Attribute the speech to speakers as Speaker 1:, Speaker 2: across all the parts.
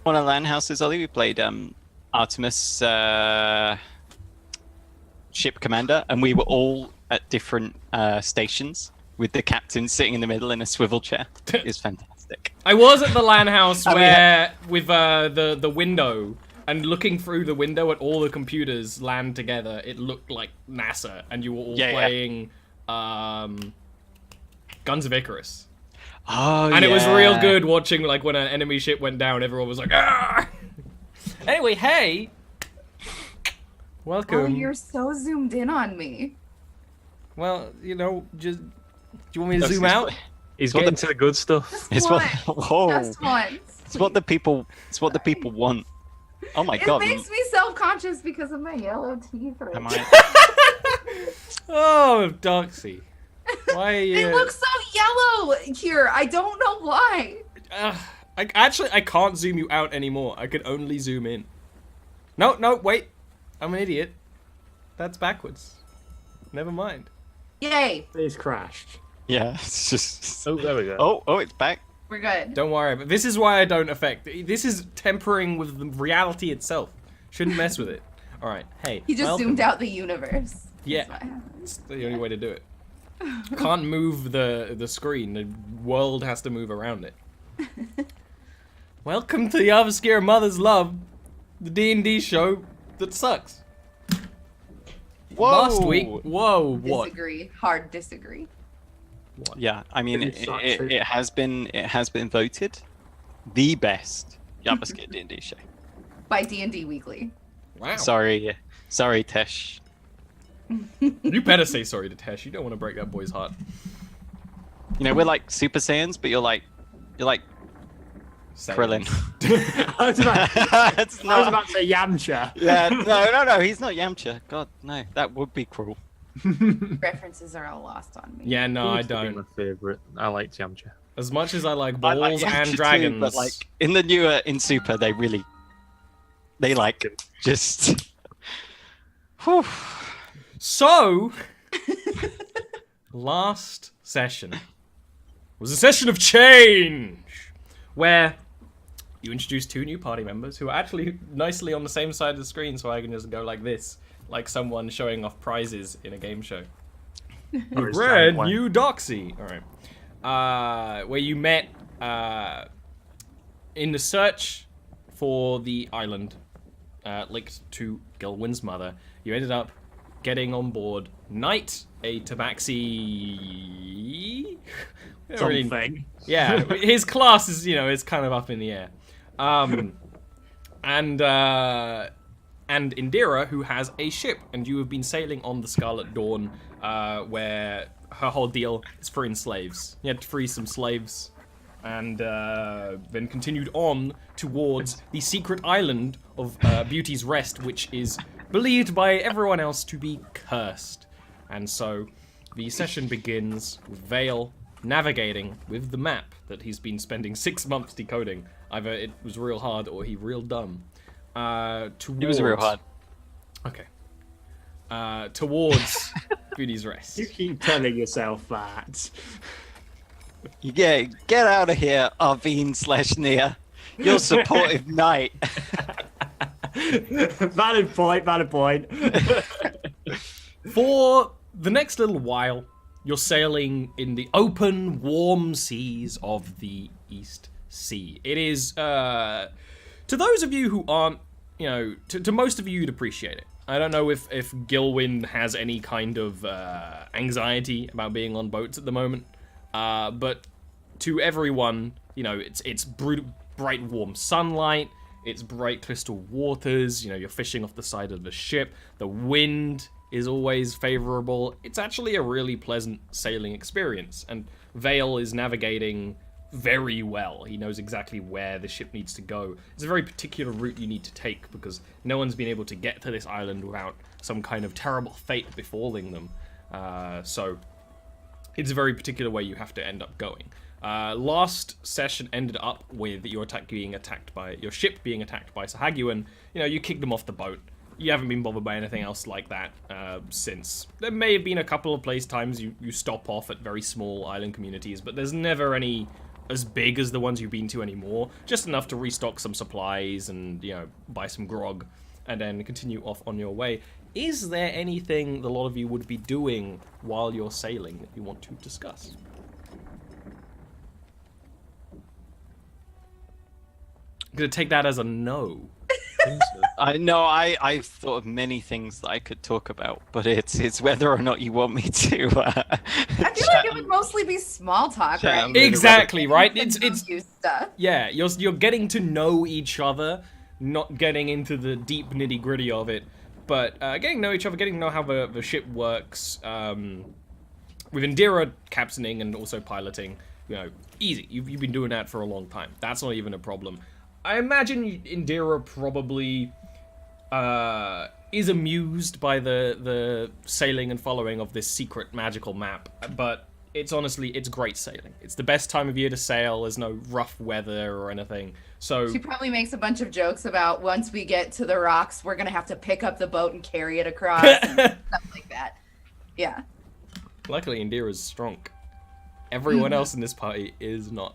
Speaker 1: one of the LAN houses, Ollie. We played Artemis Ship Commander, and we were all at different stations with the captain sitting in the middle in a swivel chair. It's fantastic.
Speaker 2: I was at the LAN house where, with the window, and looking through the window at all the computers LAN together, it looked like NASA, and you were all playing Guns of Icarus.
Speaker 1: Oh,
Speaker 2: and it was real good watching, like, when an enemy ship went down, everyone was like, ah! Anyway, hey! Welcome.
Speaker 3: Oh, you're so zoomed in on me.
Speaker 2: Well, you know, just... Do you want me to zoom out?
Speaker 4: He's getting to the good stuff.
Speaker 3: Just once.
Speaker 1: It's what the people want. Oh my god.
Speaker 3: It makes me self-conscious because of my yellow teeth.
Speaker 1: Am I...
Speaker 2: Oh, Doxy. Why are you...
Speaker 3: They look so yellow here. I don't know why.
Speaker 2: I can't zoom you out anymore. I can only zoom in. No, wait. I'm an idiot. That's backwards. Never mind.
Speaker 3: Yay.
Speaker 4: He's crashed.
Speaker 1: Yeah, it's just...
Speaker 4: Oh, there we go.
Speaker 1: Oh, it's back.
Speaker 3: We're good.
Speaker 2: Don't worry, but this is why I don't affect. This is tempering with the reality itself. Shouldn't mess with it. All right, hey.
Speaker 3: He just zoomed out the universe.
Speaker 2: Yeah, it's the only way to do it. Can't move the screen. The world has to move around it. Welcome to the Jarviskjir Mother's Love, the D&D show that sucks.
Speaker 1: Whoa.
Speaker 2: Last week, what?
Speaker 3: Disagree. Hard disagree.
Speaker 2: What?
Speaker 1: Yeah, I mean, it has been voted the best Jarviskjir D&D show
Speaker 3: by D&D Weekly.
Speaker 2: Wow.
Speaker 1: Sorry, Tesh.
Speaker 2: You better say sorry to Tesh. You don't want to break that boy's heart.
Speaker 1: You know, we're like Super Saiyans, but you're like Krillin.
Speaker 4: I was about to say Yamcha.
Speaker 1: Yeah, no, he's not Yamcha. God, no, that would be cruel.
Speaker 3: References are all lost on me.
Speaker 2: Yeah, no, I
Speaker 4: He used to be
Speaker 2: don't.
Speaker 4: my favorite. I like Yamcha.
Speaker 2: As much as I like
Speaker 1: I like
Speaker 2: balls
Speaker 1: Yamcha
Speaker 2: and
Speaker 1: too,
Speaker 2: dragons,
Speaker 1: but like in Super, they like just. Whew.
Speaker 2: So, last session was a session of change, where you introduced 2 new party members who are actually nicely on the same side of the screen, so I can just go like this, like someone showing off prizes in a game show. Brand new Doxy. All right, where you met in the search for the island linked to Gil'win's mother. You ended up getting on board Knight, a tabaxi.
Speaker 4: Something.
Speaker 2: Yeah, his class is, is kind of up in the air. And Indira, who has a ship, and you have been sailing on the Scarlet Dawn, where her whole deal is freeing slaves. You had to free some slaves, and then continued on towards the secret island of Beauty's Rest, which is believed by everyone else to be cursed. And so the session begins with Vail navigating with the map that he's been spending 6 months decoding. Either it was real hard or he real dumb. It
Speaker 1: was real hard.
Speaker 2: Okay. Towards Beauty's Rest.
Speaker 4: You keep telling yourself that.
Speaker 1: Yeah, get out of here, Arvine/Nia. Your supportive knight.
Speaker 4: Valid point.
Speaker 2: For the next little while, you're sailing in the open, warm seas of the East Sea. It is, to those of you who aren't, to most of you, you'd appreciate it. I don't know if Gil'win has any kind of anxiety about being on boats at the moment, but to everyone, it's bright, warm sunlight. It's bright crystal waters, you're fishing off the side of the ship. The wind is always favorable. It's actually a really pleasant sailing experience, and Vail is navigating very well. He knows exactly where the ship needs to go. It's a very particular route you need to take because no one's been able to get to this island without some kind of terrible fate befalling them. So it's a very particular way you have to end up going. Last session ended up with your ship being attacked by Sahaguin. You kicked them off the boat. You haven't been bothered by anything else like that since. There may have been a couple of times you stop off at very small island communities, but there's never any as big as the ones you've been to anymore. Just enough to restock some supplies and, you know, buy some grog, and then continue off on your way. Is there anything the lot of you would be doing while you're sailing that you want to discuss? I'm gonna take that as a no.
Speaker 1: I know I've thought of many things that I could talk about, but it's whether or not you want me to.
Speaker 3: I feel like it would musely be small talk, right?
Speaker 2: Exactly, right? It's
Speaker 3: You stuff.
Speaker 2: yeah, you're getting to know each other, not getting into the deep nitty gritty of it, but getting to know each other, getting to know how the ship works. With Indira captaining and also piloting, you know, easy. You've been doing that for a long time. That's not even a problem. I imagine Indira probably is amused by the sailing and following of this secret magical map, but it's honestly, it's great sailing. It's the best time of year to sail. There's no rough weather or anything. So
Speaker 3: She probably makes a bunch of jokes about once we get to the rocks, we're gonna have to pick up the boat and carry it across and stuff like that. Yeah.
Speaker 2: Luckily, Indira's strong. Everyone else in this party is not.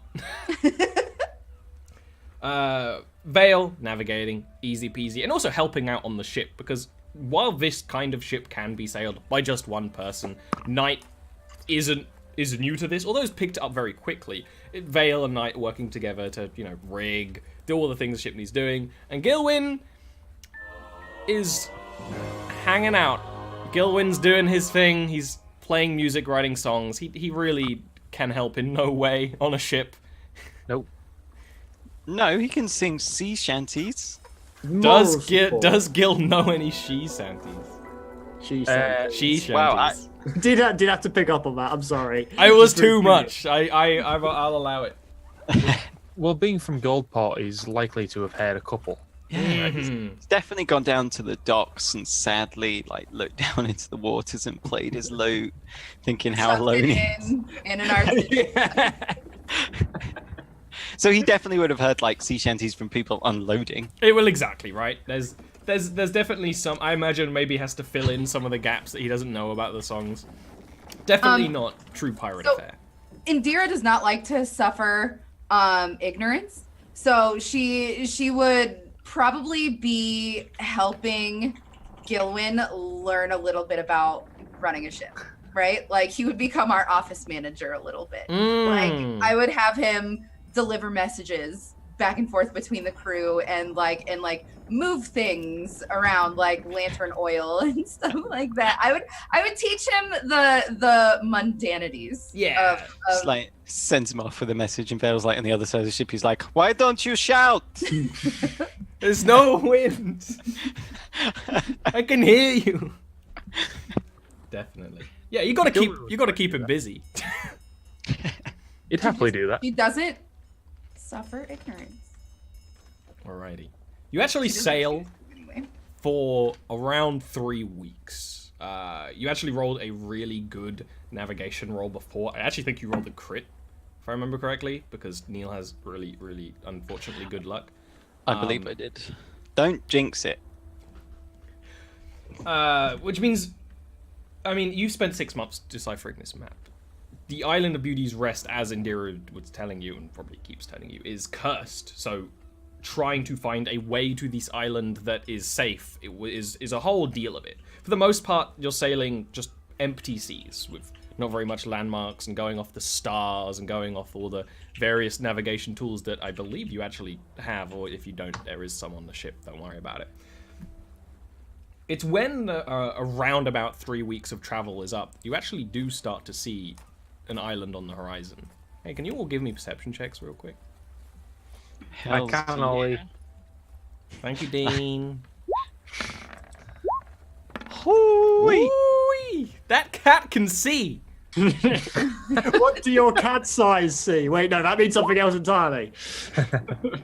Speaker 2: Vail, navigating, easy peasy, and also helping out on the ship, because while this kind of ship can be sailed by just one person, Knight is new to this, although it's picked up very quickly. Vail and Knight working together to, you know, rig, do all the things the ship needs doing, and Gil'win is hanging out. Gil'win's doing his thing, he's playing music, writing songs. He really can help in no way on a ship.
Speaker 5: Nope.
Speaker 1: No, he can sing sea shanties.
Speaker 2: Does Gil know any she shanties?
Speaker 4: She said.
Speaker 2: She shanties.
Speaker 1: Wow,
Speaker 4: Did have to pick up on that. I'm sorry.
Speaker 2: I was too much. I'll allow it.
Speaker 5: Well, being from Goldport, he's likely to have had a couple.
Speaker 1: Yeah, he's definitely gone down to the docks and sadly, like, looked down into the waters and played his lute, thinking how
Speaker 3: Sucked
Speaker 1: alone
Speaker 3: it
Speaker 1: he is.
Speaker 3: in an RPG.
Speaker 1: So he definitely would have heard like sea shanties from people unloading.
Speaker 2: Well, exactly right. There's definitely some. I imagine maybe has to fill in some of the gaps that he doesn't know about the songs. Definitely not true pirate affair.
Speaker 3: Indira does not like to suffer ignorance, so she would probably be helping Gil'win learn a little bit about running a ship, right? Like he would become our office manager a little bit. Like I would have him deliver messages back and forth between the crew and move things around like lantern oil and stuff like that. I would teach him the mundanities.
Speaker 2: Yeah.
Speaker 1: Just like sends him off with a message and Vale's like on the other side of the ship. He's like, "Why don't you shout?
Speaker 2: There's no wind. I can hear you." Definitely. Yeah, you gotta keep him busy.
Speaker 5: You'd happily do that.
Speaker 3: He doesn't suffer ignorance.
Speaker 2: Alrighty. You actually sail
Speaker 3: Anyway.
Speaker 2: for around 3 weeks. You actually rolled a really good navigation roll before. I actually think you rolled a crit, if I remember correctly, because Neil has really, really unfortunately good luck.
Speaker 1: I believe I did. Don't jinx it.
Speaker 2: Which means, I mean, you've spent 6 months deciphering this map. The Island of Beauty's Rest, as Indira was telling you, and probably keeps telling you, is cursed. So trying to find a way to this island that is safe is a whole deal of it. For the most part, you're sailing just empty seas with not very much landmarks and going off the stars and going off all the various navigation tools that I believe you actually have, or if you don't, there is some on the ship. Don't worry about it. It's when around about 3 weeks of travel is up, you actually do start to see an island on the horizon. Hey, can you all give me perception checks real quick?
Speaker 1: Hells
Speaker 5: I can
Speaker 1: yeah.
Speaker 5: only.
Speaker 2: Thank you, Dean.
Speaker 1: Hoo-wee.
Speaker 2: Ooh-wee. That cat can see.
Speaker 4: What do your cat's eyes see? Wait, no, that means something else entirely.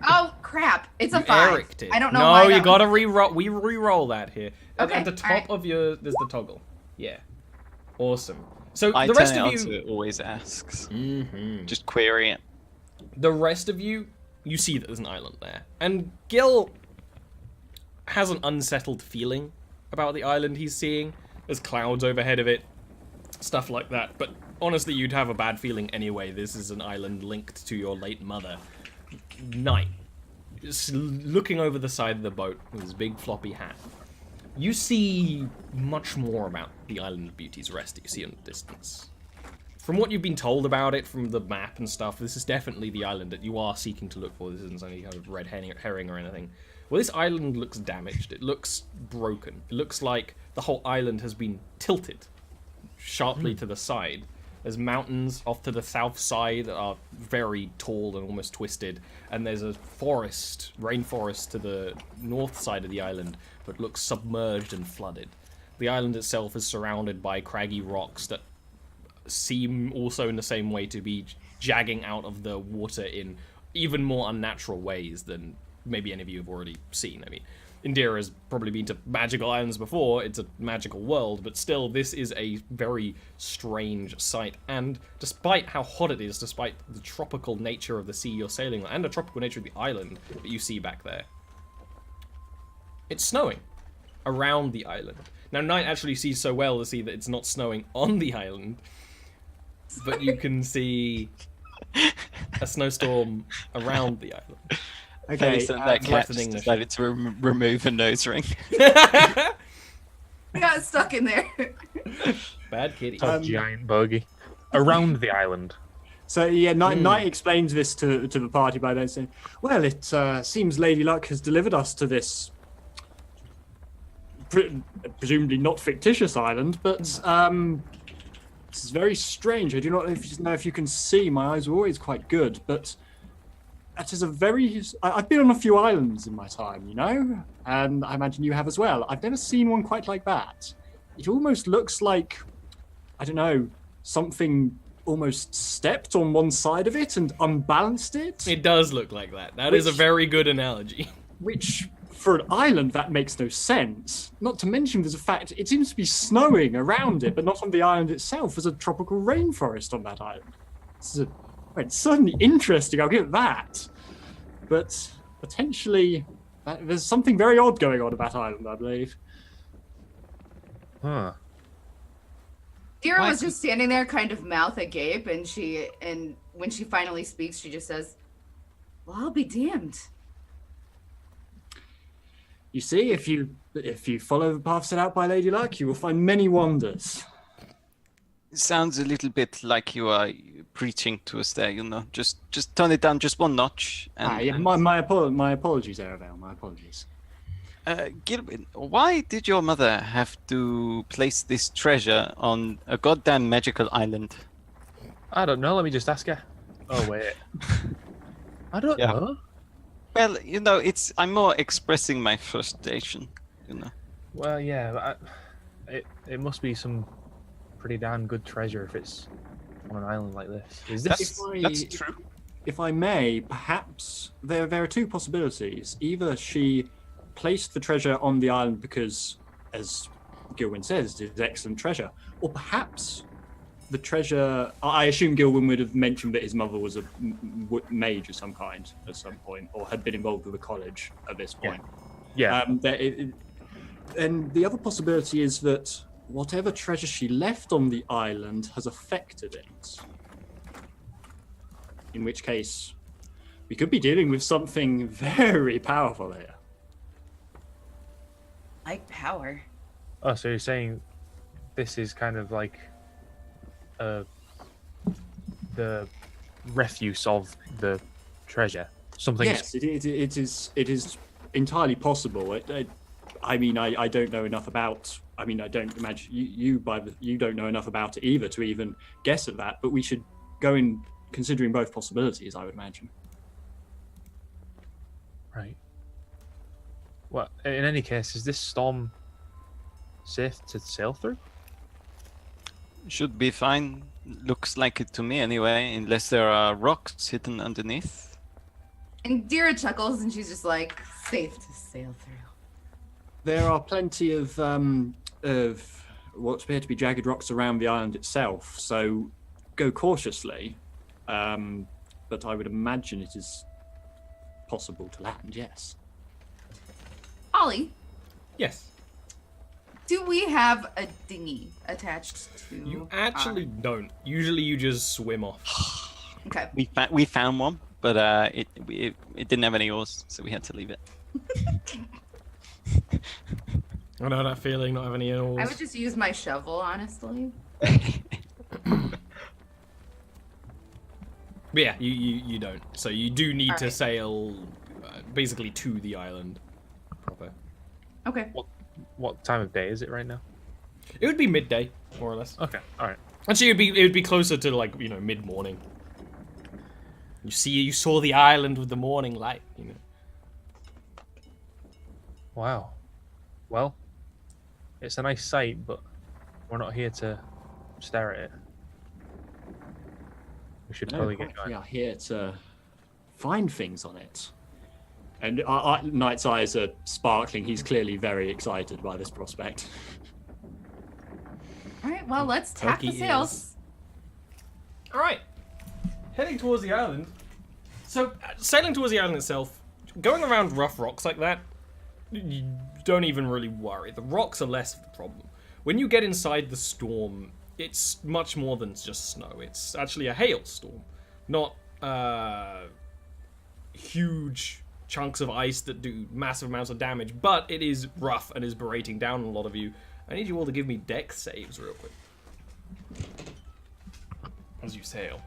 Speaker 3: Oh crap! It's a 5.
Speaker 2: Eric did.
Speaker 3: I don't know.
Speaker 2: No,
Speaker 3: why
Speaker 2: you
Speaker 3: that
Speaker 2: gotta re-roll. We re-roll that here.
Speaker 3: Okay,
Speaker 2: At the top
Speaker 3: alright.
Speaker 2: of your, there's the toggle. Yeah. Awesome. So
Speaker 1: I
Speaker 2: the
Speaker 1: turn
Speaker 2: rest
Speaker 1: it
Speaker 2: of
Speaker 1: on
Speaker 2: you,
Speaker 1: so it always asks.
Speaker 2: Mhm.
Speaker 1: Just query it.
Speaker 2: the rest of you, you see that there's an island there, and Gil has an unsettled feeling about the island he's seeing. There's clouds overhead of it, stuff like that. But honestly, you'd have a bad feeling anyway. This is an island linked to your late mother. Knight, just looking over the side of the boat with his big floppy hat, you see much more about the island of Beauty's Rest that you see in the distance. From what you've been told about it, from the map and stuff, this is definitely the island that you are seeking to look for. This isn't any kind of red herring or anything. Well, this island looks damaged. It looks broken. It looks like the whole island has been tilted sharply to the side. There's mountains off to the south side that are very tall and almost twisted, and there's a forest, rainforest to the north side of the island, but looks submerged and flooded. The island itself is surrounded by craggy rocks that seem also in the same way to be jagging out of the water in even more unnatural ways than maybe any of you have already seen. I mean, Indira has probably been to magical islands before, it's a magical world, but still, this is a very strange sight, and despite how hot it is, despite the tropical nature of the sea you're sailing on, and the tropical nature of the island that you see back there, it's snowing around the island. Now, Knight actually sees so well to see that it's not snowing on the island, but you can see a snowstorm around the island.
Speaker 4: Okay,
Speaker 1: So that cat
Speaker 2: in
Speaker 1: just
Speaker 2: English.
Speaker 1: decided to remove a nose ring.
Speaker 3: I got stuck in there.
Speaker 2: Bad kitty.
Speaker 5: It's a giant bogey. Around the island.
Speaker 4: So yeah, Knight explains this to the party by then saying, "Well, it seems Lady Luck has delivered us to this presumably not fictitious island, but this is very strange. I do not know if you can see. My eyes are always quite good, but that is a very... I've been on a few islands in my time, you know, and I imagine you have as well. I've never seen one quite like that. It almost looks like, I don't know, something almost stepped on one side of it and unbalanced it.
Speaker 2: It does look like that. That is a very good analogy.
Speaker 4: Which, for an island, that makes no sense. Not to mention there's a fact, it seems to be snowing around it, but not on the island itself. There's a tropical rainforest on that island. It's certainly interesting, I'll give it that. But potentially, there's something very odd going on at that island, I believe.
Speaker 5: Huh.
Speaker 3: Dira was just standing there, kind of mouth agape, and when she finally speaks, she just says, "Well, I'll be damned."
Speaker 4: You see, if you follow the path set out by Lady Luck, you will find many wonders.
Speaker 1: It sounds a little bit like you are preaching to us there, you know. Just turn it down just one notch. And,
Speaker 4: My apologies, Aravel, my apologies.
Speaker 1: Gil'win, why did your mother have to place this treasure on a goddamn magical island?
Speaker 5: I don't know. Let me just ask her. Oh, wait. I don't know.
Speaker 1: Well, you know, I'm more expressing my frustration, you know.
Speaker 5: Well, yeah, but it must be some pretty damn good treasure if it's on an island like this. Is this?
Speaker 1: That's true.
Speaker 4: If I may, perhaps there are two possibilities. Either she placed the treasure on the island because, as Gil'win says, it's excellent treasure, or perhaps the treasure... I assume Gil'win would have mentioned that his mother was a mage of some kind at some point, or had been involved with the college at this point.
Speaker 5: Yeah.
Speaker 4: And the other possibility is that whatever treasure she left on the island has affected it. In which case, we could be dealing with something very powerful here.
Speaker 3: Like power.
Speaker 5: Oh, so you're saying this is kind of like the refuse of the treasure? Something.
Speaker 4: Yes, it is entirely possible. I mean, I don't know enough about. I mean, I don't imagine you don't know enough about it either to even guess at that. But we should go in considering both possibilities, I would imagine.
Speaker 5: Right. Well, in any case, is this storm safe to sail through?
Speaker 1: Should be fine. Looks like it to me anyway, unless there are rocks hidden underneath.
Speaker 3: And Dira chuckles, and she's just like, "Safe to sail through."
Speaker 4: There are plenty of what appear to be jagged rocks around the island itself, so go cautiously. But I would imagine it is possible to land, yes.
Speaker 3: Ollie,
Speaker 2: Yes.
Speaker 3: Do we have a dinghy attached to?
Speaker 2: You actually don't. Usually, you just swim off.
Speaker 3: Okay.
Speaker 1: We found one, but it didn't have any oars, so we had to leave it.
Speaker 2: I know that feeling, not having any oars.
Speaker 3: I would just use my shovel, honestly.
Speaker 2: But yeah, you don't. So you do need to sail basically to the island proper.
Speaker 3: Okay.
Speaker 5: What time of day is it right now?
Speaker 2: It would be midday, more or less.
Speaker 5: Okay, all right.
Speaker 2: Actually, it would be closer to like mid morning. You saw the island with the morning light.
Speaker 5: Wow. Well, it's a nice sight, but we're not here to stare at it. We should probably get
Speaker 4: We
Speaker 5: going.
Speaker 4: are here to find things on it. And Knight's eyes are sparkling. He's clearly very excited by this prospect.
Speaker 3: All right. Well, let's tap the
Speaker 2: Turkey
Speaker 3: sails.
Speaker 2: All right, heading towards the island. So sailing towards the island itself, going around rough rocks like that, you don't even really worry. The rocks are less of the problem. When you get inside the storm, it's much more than just snow. It's actually a hailstorm, not huge chunks of ice that do massive amounts of damage, but it is rough and is berating down a lot of you. I need you all to give me dex saves real quick as you sail.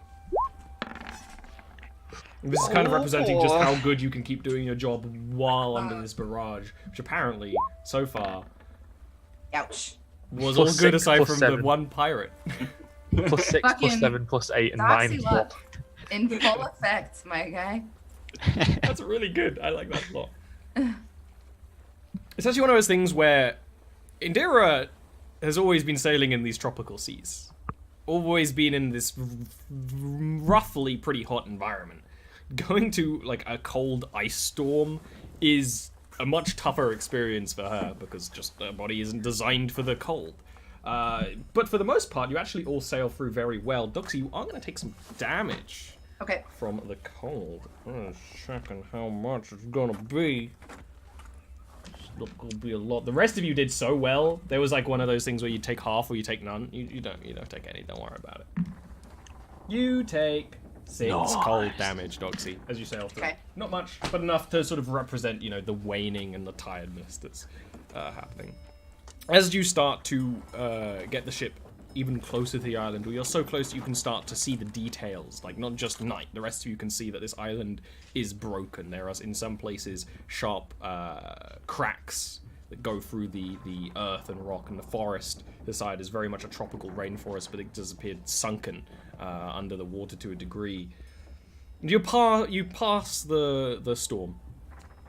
Speaker 2: This is kind of representing just how good you can keep doing your job while under this barrage, which apparently, so far,
Speaker 3: Ouch.
Speaker 2: was
Speaker 5: Plus
Speaker 2: all good
Speaker 5: 6,
Speaker 2: aside
Speaker 5: plus
Speaker 2: from
Speaker 5: 7.
Speaker 2: the one pirate.
Speaker 5: Plus 6,
Speaker 3: Fucking
Speaker 5: plus 7, plus 8, and
Speaker 3: Doxy
Speaker 5: 9.
Speaker 3: luck in full effect, my guy.
Speaker 2: That's really good. I like that a lot. It's actually one of those things where Indira has always been sailing in these tropical seas. Always been in this roughly pretty hot environment. Going to like a cold ice storm is a much tougher experience for her because just her body isn't designed for the cold. But for the most part, you actually all sail through very well. Duxie, you are going to take some damage
Speaker 3: Okay.
Speaker 2: from the cold. Checking how much it's gonna be. It's gonna be a lot. The rest of you did so well. There was like one of those things where you take half or you take none. You don't take any. Don't worry about it. You take 6 cold damage, Doxy, as you sail through.
Speaker 3: Okay.
Speaker 2: Not much, but enough to sort of represent, the waning and the tiredness that's happening. As you start to get the ship even closer to the island, where you're so close that you can start to see the details, like not just Night, the rest of you can see that this island is broken. There are, in some places, sharp cracks that go through the earth and rock, and the forest, the side is very much a tropical rainforest, but it does appear sunken under the water to a degree. And you pass the storm,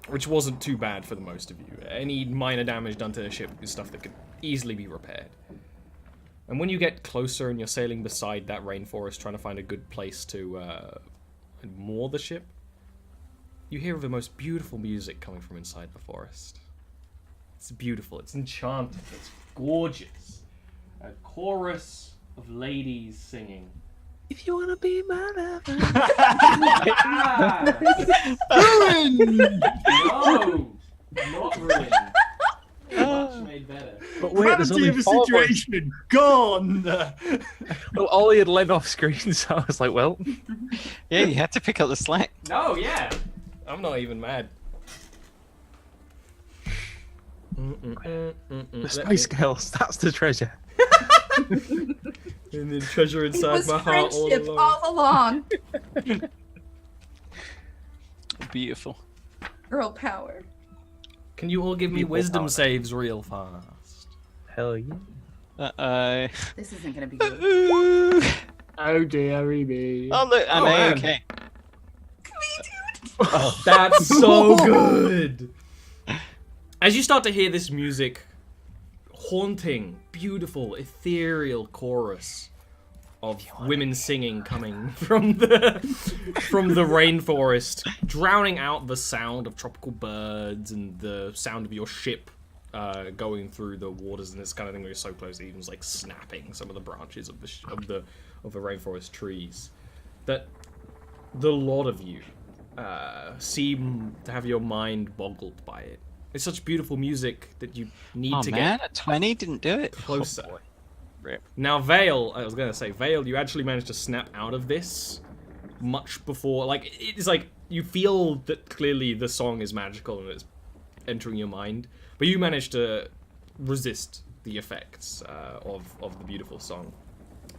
Speaker 2: which wasn't too bad for the most of you. Any minor damage done to the ship is stuff that could easily be repaired. And when you get closer and you're sailing beside that rainforest, trying to find a good place to moor the ship, you hear the most beautiful music coming from inside the forest. It's beautiful. It's enchanting. It's gorgeous. A chorus of ladies singing. If you wanna be my lover. No, not ruined. Much made better.
Speaker 5: But wait, there's only
Speaker 4: Gravity of
Speaker 5: 4
Speaker 4: the situation gone.
Speaker 5: Well, Ollie had led off screen, so I was like, well.
Speaker 1: Yeah, you had to pick up the slack.
Speaker 2: No, yeah. I'm not even mad.
Speaker 5: The Spice Girls, that's the treasure.
Speaker 2: And the treasure
Speaker 3: It
Speaker 2: inside
Speaker 3: was
Speaker 2: my heart all
Speaker 3: friendship
Speaker 2: along.
Speaker 3: all along.
Speaker 1: Beautiful.
Speaker 3: Girl power.
Speaker 2: Can you all give me
Speaker 5: People
Speaker 2: wisdom
Speaker 5: power.
Speaker 2: saves real fast?
Speaker 5: Hell yeah.
Speaker 1: Uh-oh.
Speaker 3: This isn't gonna be good.
Speaker 1: Ooh.
Speaker 4: Oh dearie me.
Speaker 1: Oh, look, I'm
Speaker 2: Oh, man.
Speaker 1: okay.
Speaker 2: That's so good! As you start to hear this music, haunting, beautiful, ethereal chorus of women singing coming from the rainforest, drowning out the sound of tropical birds and the sound of your ship going through the waters and this kind of thing where you're so close, it even's like snapping some of the branches of the rainforest trees. That the lot of you seem to have your mind boggled by it. It's such beautiful music that you need to
Speaker 1: man,
Speaker 2: get
Speaker 1: a 20 didn't do it.
Speaker 2: closer.
Speaker 1: Oh, boy. Rip.
Speaker 2: Now, Vail, I was gonna say, Vail, you actually managed to snap out of this much before. Like, it's like you feel that clearly the song is magical and it's entering your mind, but you managed to resist the effects of the beautiful song.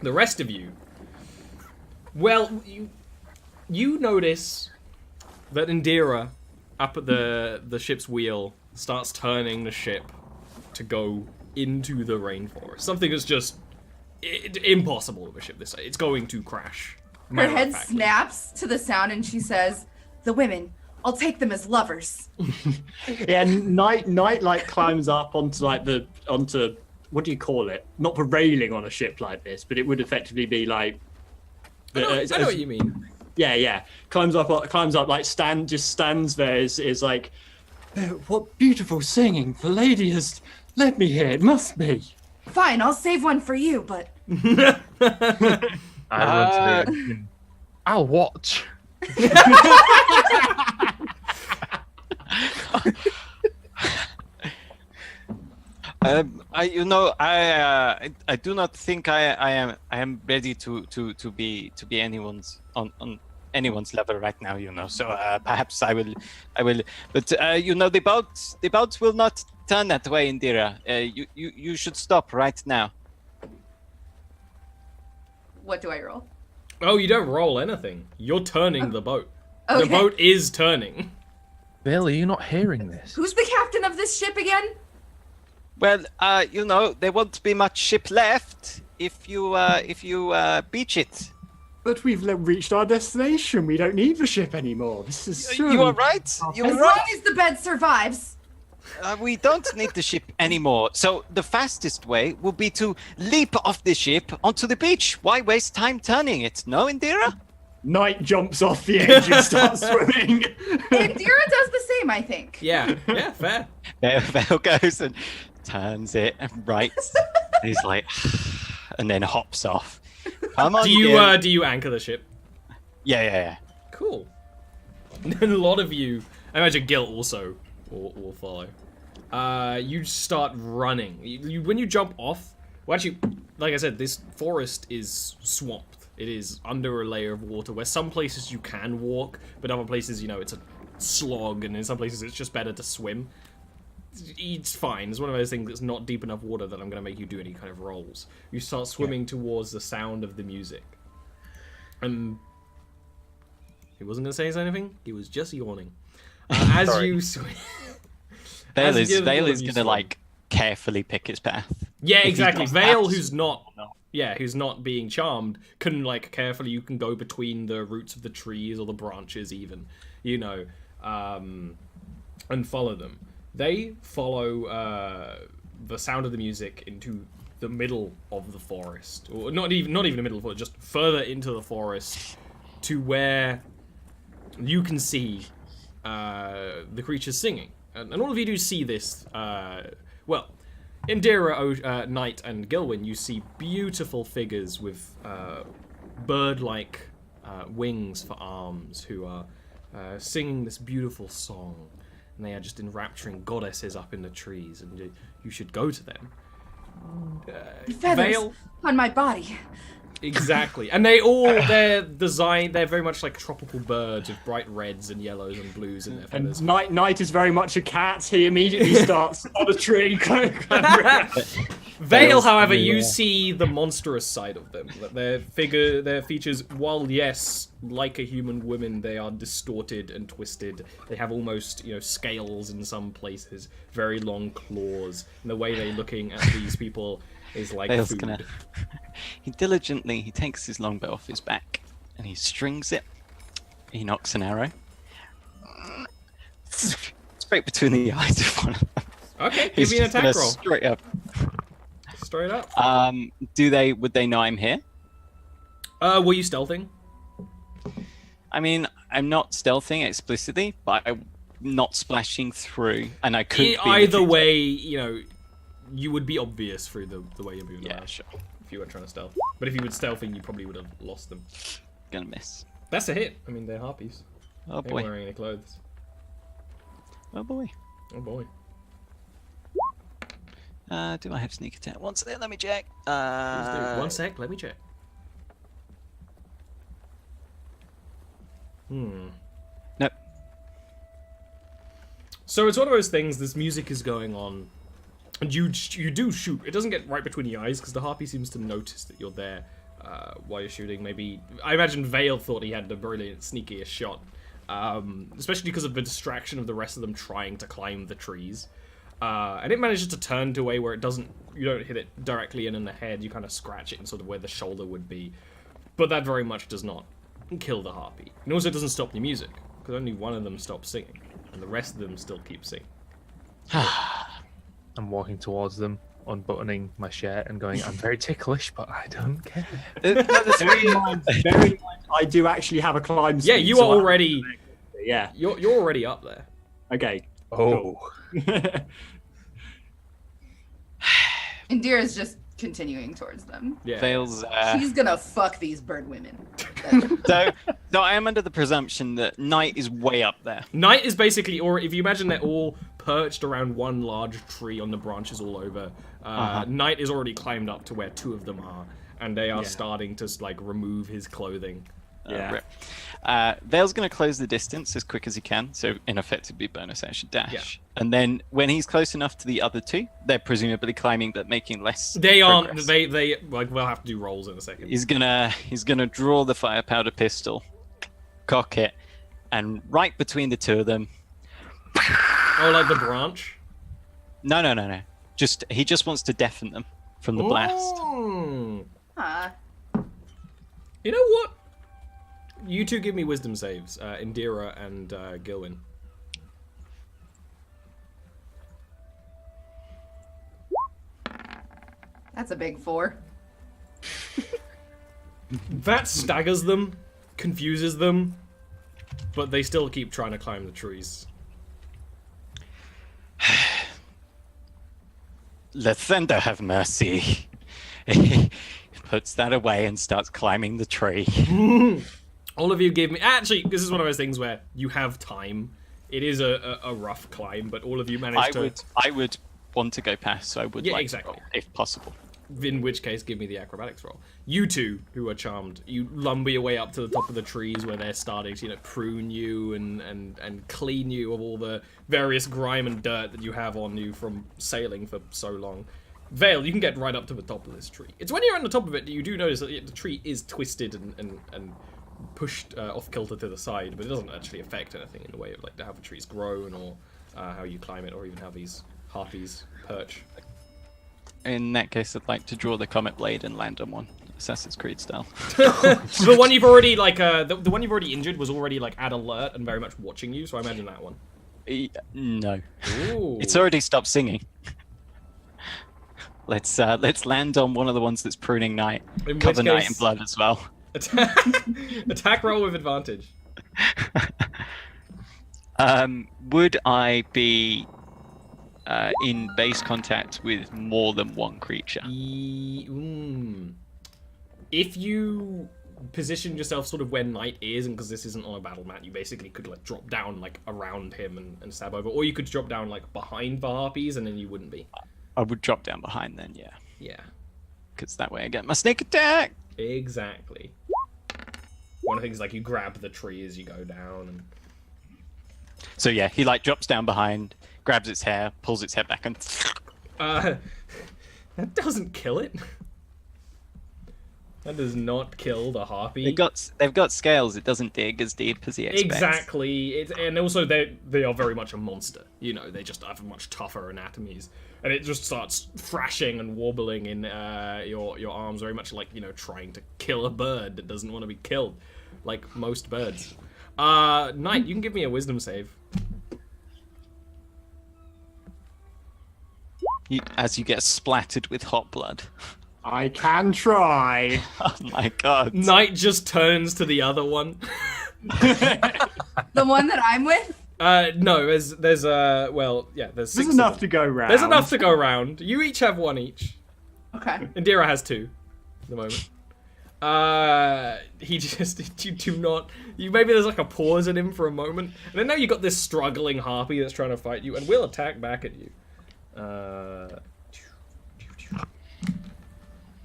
Speaker 2: The rest of you, well, you notice that Indira, up at the ship's wheel, starts turning the ship to go into the rainforest. Something that's just impossible of a ship this way. It's going to crash.
Speaker 3: Her head snaps to the sound and she says, "The women, I'll take them as lovers."
Speaker 4: Yeah, Night like climbs up onto what do you call it? Not the railing on a ship like this, but it would effectively be like.
Speaker 2: I know what you mean.
Speaker 4: Yeah. Climbs up, like stands there. Is like, what beautiful singing! The lady has led me here. It must be.
Speaker 3: Fine, I'll save one for you, but
Speaker 5: I run to the engine. I'll watch.
Speaker 1: I do not think I am ready to be anyone's on anyone's level right now. So perhaps I will. But the boats will not turn that way, Indira. You should stop right now.
Speaker 3: what do I roll?
Speaker 2: Oh, you don't roll anything. You're turning the boat.
Speaker 3: Okay.
Speaker 2: The boat is turning.
Speaker 5: Bill, are you not hearing this?
Speaker 3: Who's the captain of this ship again?
Speaker 1: Well, there won't be much ship left if you beach it.
Speaker 4: But we've reached our destination. We don't need the ship anymore. This is
Speaker 1: You are right. You
Speaker 3: As
Speaker 1: are
Speaker 3: long
Speaker 1: right.
Speaker 3: as the bed survives.
Speaker 1: We don't need the ship anymore. So the fastest way will be to leap off the ship onto the beach. Why waste time turning it? No, Indira?
Speaker 4: Night jumps off the edge and starts swimming.
Speaker 3: Indira does the same, I think.
Speaker 2: Yeah, fair.
Speaker 1: Vail goes and turns it right. He's like, and then hops off. Come on,
Speaker 2: Do you anchor the ship?
Speaker 1: Yeah.
Speaker 2: Cool. And a lot of you, I imagine Gil also will follow. You start running. When you jump off, well, actually, like I said, this forest is swamped. It is under a layer of water where some places you can walk, but other places, it's a slog, and in some places it's just better to swim. It's fine. It's one of those things that's not deep enough water that I'm going to make you do any kind of rolls. You start swimming towards the sound of the music. And he wasn't going to say anything. He was just yawning. As
Speaker 5: Sorry.
Speaker 2: you swim...
Speaker 1: Vail is going to, carefully pick his path.
Speaker 2: Yeah,
Speaker 1: If he
Speaker 2: exactly.
Speaker 1: does
Speaker 2: Vail,
Speaker 1: that-
Speaker 2: who's not being charmed, can carefully. You can go between the roots of the trees or the branches, even, and follow them. They follow the sound of the music into the middle of the forest, or not even the middle of the forest, just further into the forest, to where you can see the creatures singing. And all of you do see this. Indira, Knight, and Gil'win, you see beautiful figures with bird-like wings for arms who are singing this beautiful song. And they are just enrapturing goddesses up in the trees, and you should go to them.
Speaker 3: Feathers
Speaker 2: Vail,
Speaker 3: on my body.
Speaker 2: exactly. And they're designed, they're very much like tropical birds with bright reds and yellows and blues in their feathers.
Speaker 4: And Night is very much a cat. He immediately starts on a tree.
Speaker 2: Vail, however, you see the monstrous side of them. That their features, while yes, like a human woman, they are distorted and twisted. They have almost, scales in some places, very long claws, and the way they're looking at these people is like
Speaker 1: Vail's
Speaker 2: food.
Speaker 1: He takes his longbow off his back and he strings it. He knocks an arrow straight between the eyes of one of them.
Speaker 2: Okay, give
Speaker 1: He's
Speaker 2: me an
Speaker 1: just
Speaker 2: attack
Speaker 1: gonna
Speaker 2: roll.
Speaker 1: Straight up.
Speaker 2: Straight up.
Speaker 1: Would they know I'm here?
Speaker 2: Were you stealthing?
Speaker 1: I mean, I'm not stealthing explicitly, but I'm not splashing through, and I could be
Speaker 2: Either way, you would be obvious through the way you're moving
Speaker 1: Yeah,
Speaker 2: around
Speaker 1: sure.
Speaker 2: if you weren't trying to stealth. But if you were stealthing, you probably would have lost them.
Speaker 1: Gonna miss.
Speaker 2: That's a hit. I mean, they're harpies.
Speaker 1: Oh
Speaker 2: They're
Speaker 1: boy.
Speaker 2: wearing any clothes.
Speaker 1: Oh boy.
Speaker 2: Oh boy.
Speaker 1: Do I have sneak attack? One sec, let me check.
Speaker 2: Please do. 1 sec, let me check.
Speaker 1: Nope.
Speaker 2: So it's one of those things, this music is going on, and you do shoot. It doesn't get right between the eyes, because the harpy seems to notice that you're there while you're shooting. Maybe, I imagine Vail thought he had the brilliant, sneakiest shot, especially because of the distraction of the rest of them trying to climb the trees. And it manages to turn to a way where it doesn't, you don't hit it directly in the head, you kind of scratch it in sort of where the shoulder would be. But that very much does not kill the harpy. And also doesn't stop the music, because only one of them stops singing, and the rest of them still keep singing.
Speaker 5: I'm walking towards them, unbuttoning my shirt and going, I'm very ticklish, but I don't care.
Speaker 4: Bearing in mind, I do actually have a climb speed.
Speaker 2: Yeah, you
Speaker 4: so
Speaker 2: are already...
Speaker 4: Yeah.
Speaker 2: You're already up there.
Speaker 4: Okay.
Speaker 5: Oh.
Speaker 4: Cool.
Speaker 3: Indira's just continuing towards them.
Speaker 2: Yeah.
Speaker 1: Fails.
Speaker 3: She's gonna fuck these bird women.
Speaker 1: So I am under the presumption that Night is way up there.
Speaker 2: Night is basically, or if you imagine they're all perched around one large tree on the branches all over, Night is already climbed up to where two of them are, and they are starting to like remove his clothing.
Speaker 4: Yeah.
Speaker 1: Vale's going to close the distance as quick as he can, so in effect it'd be bonus action dash.
Speaker 2: Yeah.
Speaker 1: And then when he's close enough to the other two, they're presumably climbing but making less.
Speaker 2: They aren't.
Speaker 1: progress.
Speaker 2: They like we'll have to do rolls in a second.
Speaker 1: He's gonna draw the fire powder pistol, cock it, and right between the two of them.
Speaker 2: Oh, like the branch.
Speaker 1: No. He just wants to deafen them from the blast.
Speaker 2: Ooh.
Speaker 3: Huh.
Speaker 2: You know what? You two give me wisdom saves, Indira and Gil'win.
Speaker 3: That's a big 4.
Speaker 2: That staggers them, confuses them, but they still keep trying to climb the trees.
Speaker 1: Let thunder have mercy. He puts that away and starts climbing the tree.
Speaker 2: All of you give me... Actually, this is one of those things where you have time. It is a rough climb, but all of you manage to...
Speaker 1: I would want to go past, so I would
Speaker 2: exactly.
Speaker 1: roll, if possible.
Speaker 2: In which case, give me the acrobatics roll. You two, who are charmed, you lumber your way up to the top of the trees where they're starting to, prune you and clean you of all the various grime and dirt that you have on you from sailing for so long. Vail, you can get right up to the top of this tree. It's when you're on the top of it that you do notice that the tree is twisted and pushed off kilter to the side, but it doesn't actually affect anything in the way of like how the tree's grown or how you climb it or even how these harpies perch.
Speaker 1: In that case, I'd like to draw the comet blade and land on one, Assassin's Creed style.
Speaker 2: The one you've already the one you've already injured was already like at alert and very much watching you, so I imagine that one.
Speaker 1: No,
Speaker 2: Ooh.
Speaker 1: it's already stopped singing. Let's land on one of the ones that's pruning Night.
Speaker 2: In
Speaker 1: Cover
Speaker 2: which
Speaker 1: Night
Speaker 2: case-
Speaker 1: in blood as well.
Speaker 2: Attack roll with advantage.
Speaker 1: Would I be in base contact with more than one creature?
Speaker 2: If you position yourself sort of where Knight is, and because this isn't on a battle mat, you basically could like drop down like around him and stab over, or you could drop down like behind the harpies and then you wouldn't be.
Speaker 1: I would drop down behind then, yeah.
Speaker 2: Yeah,
Speaker 1: Because that way I get my sneak attack!
Speaker 2: exactly. One of the things is like you grab the tree as you go down and...
Speaker 1: So yeah, he like drops down behind, grabs its hair, pulls its head back and...
Speaker 2: that doesn't kill it. That does not kill the harpy.
Speaker 1: They've got scales, it doesn't dig as deep as he expects.
Speaker 2: Exactly. And also they are very much a monster. They just have much tougher anatomies. And it just starts thrashing and wobbling in your arms, very much like, trying to kill a bird that doesn't want to be killed, like most birds. Knight, you can give me a wisdom save.
Speaker 1: As you get splattered with hot blood.
Speaker 4: I can try.
Speaker 1: Oh my god.
Speaker 2: Knight just turns to the other one.
Speaker 3: The one that I'm with?
Speaker 2: No, there's six
Speaker 4: There's
Speaker 2: of
Speaker 4: enough
Speaker 2: them.
Speaker 4: to go round.
Speaker 2: There's enough to go around. You each have one each.
Speaker 3: Okay.
Speaker 2: Indira has 2 at the moment. He just, you do not, maybe there's like a pause in him for a moment, and then now you got this struggling harpy that's trying to fight you, and will attack back at you.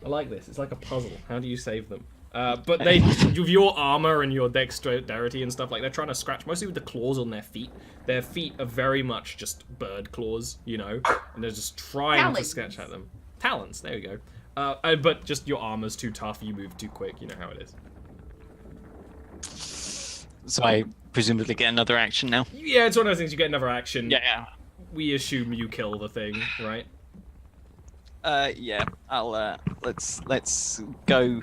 Speaker 2: I like this. It's like a puzzle. How do you save them? But they, with your armor and your dexterity and stuff, like they're trying to scratch, mostly with the claws on their feet. Their feet are very much just bird claws, you know, and they're just trying to scratch at them. Talons, there you go. But just your armor's too tough, you move too quick, you know how it is.
Speaker 1: So I presumably get another action now.
Speaker 2: Yeah, it's one of those things, you get another action.
Speaker 1: Yeah.
Speaker 2: We assume you kill the thing, right?
Speaker 1: Yeah. I'll let's go.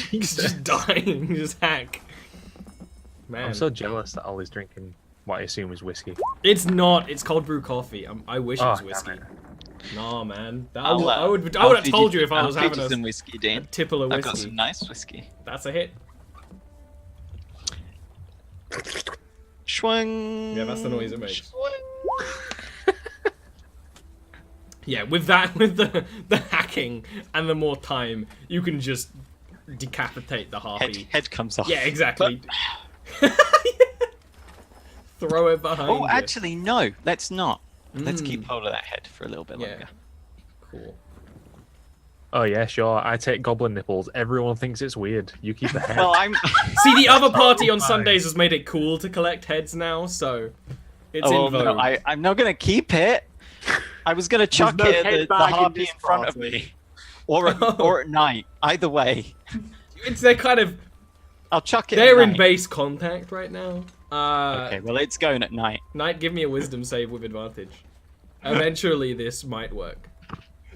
Speaker 2: He's just dying, just hack. Man.
Speaker 5: I'm so jealous that Ollie's drinking what I assume is whiskey.
Speaker 2: It's not. It's cold brew coffee. I wish it was
Speaker 5: damn
Speaker 2: whiskey.
Speaker 5: it.
Speaker 2: Nah, man.
Speaker 1: I'll
Speaker 2: I would have told you if I was
Speaker 1: I'll feed
Speaker 2: having
Speaker 1: you
Speaker 2: a
Speaker 1: some whiskey, Dean.
Speaker 2: tipple of
Speaker 1: I've got
Speaker 2: whiskey.
Speaker 1: some nice whiskey.
Speaker 2: That's a hit.
Speaker 1: Schwung.
Speaker 2: Yeah, that's the noise it makes. Yeah, with that, with the hacking and the more time, you can just decapitate the harpy.
Speaker 1: Head comes off.
Speaker 2: Yeah, exactly. Throw it behind
Speaker 1: Oh,
Speaker 2: you.
Speaker 1: actually, no. Let's not. Let's keep hold of that head for a little bit longer.
Speaker 2: Cool.
Speaker 5: Oh yeah, sure. I take goblin nipples. Everyone thinks it's weird. You keep the head.
Speaker 1: Well, I'm.
Speaker 2: See, the other party on Sundays has made it cool to collect heads now, so it's in vogue.
Speaker 1: No, I'm not gonna keep it. I was gonna chuck
Speaker 4: no
Speaker 1: it
Speaker 4: head
Speaker 1: at the
Speaker 4: bag in
Speaker 1: harpy
Speaker 4: this
Speaker 1: in front of
Speaker 4: party.
Speaker 1: me, or at night. Either way,
Speaker 2: They're kind of
Speaker 1: I'll chuck it.
Speaker 2: they're
Speaker 1: at
Speaker 2: in
Speaker 1: night.
Speaker 2: base contact right now.
Speaker 1: Okay, well, it's going at night.
Speaker 2: Knight, give me a wisdom save with advantage. Eventually, this might work.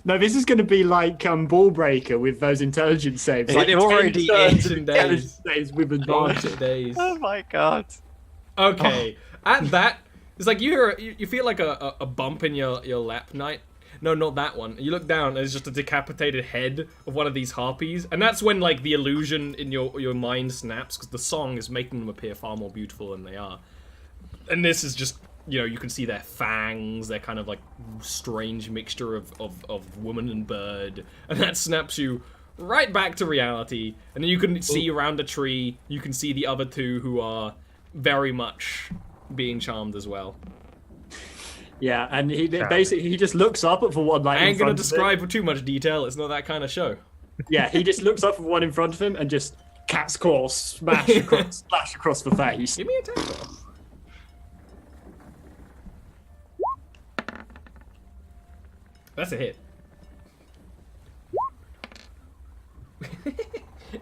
Speaker 4: No, this is going to be like Ball Breaker with those intelligence saves.
Speaker 1: It
Speaker 4: Like 10
Speaker 1: already
Speaker 4: turns
Speaker 1: is.
Speaker 4: of intelligence saves with advantage.
Speaker 2: Days.
Speaker 1: Oh my god.
Speaker 2: Okay, at that, it's like you feel like a bump in your lap, Knight. No, not that one. You look down, there's just a decapitated head of one of these harpies, and that's when like the illusion in your mind snaps, because the song is making them appear far more beautiful than they are. And this is just, you know, you can see their fangs, their kind of like strange mixture of woman and bird, and that snaps you right back to reality. And then you can see around a tree, you can see the other two who are very much being charmed as well.
Speaker 4: Yeah, and he basically just looks up at the one like.
Speaker 2: I ain't
Speaker 4: in
Speaker 2: gonna
Speaker 4: front of
Speaker 2: describe with too much detail, it's not that kind of show.
Speaker 4: him. Yeah, he just looks up at the one in front of him and just cat's claw splash across the face.
Speaker 2: Give me a attack roll. That's a hit.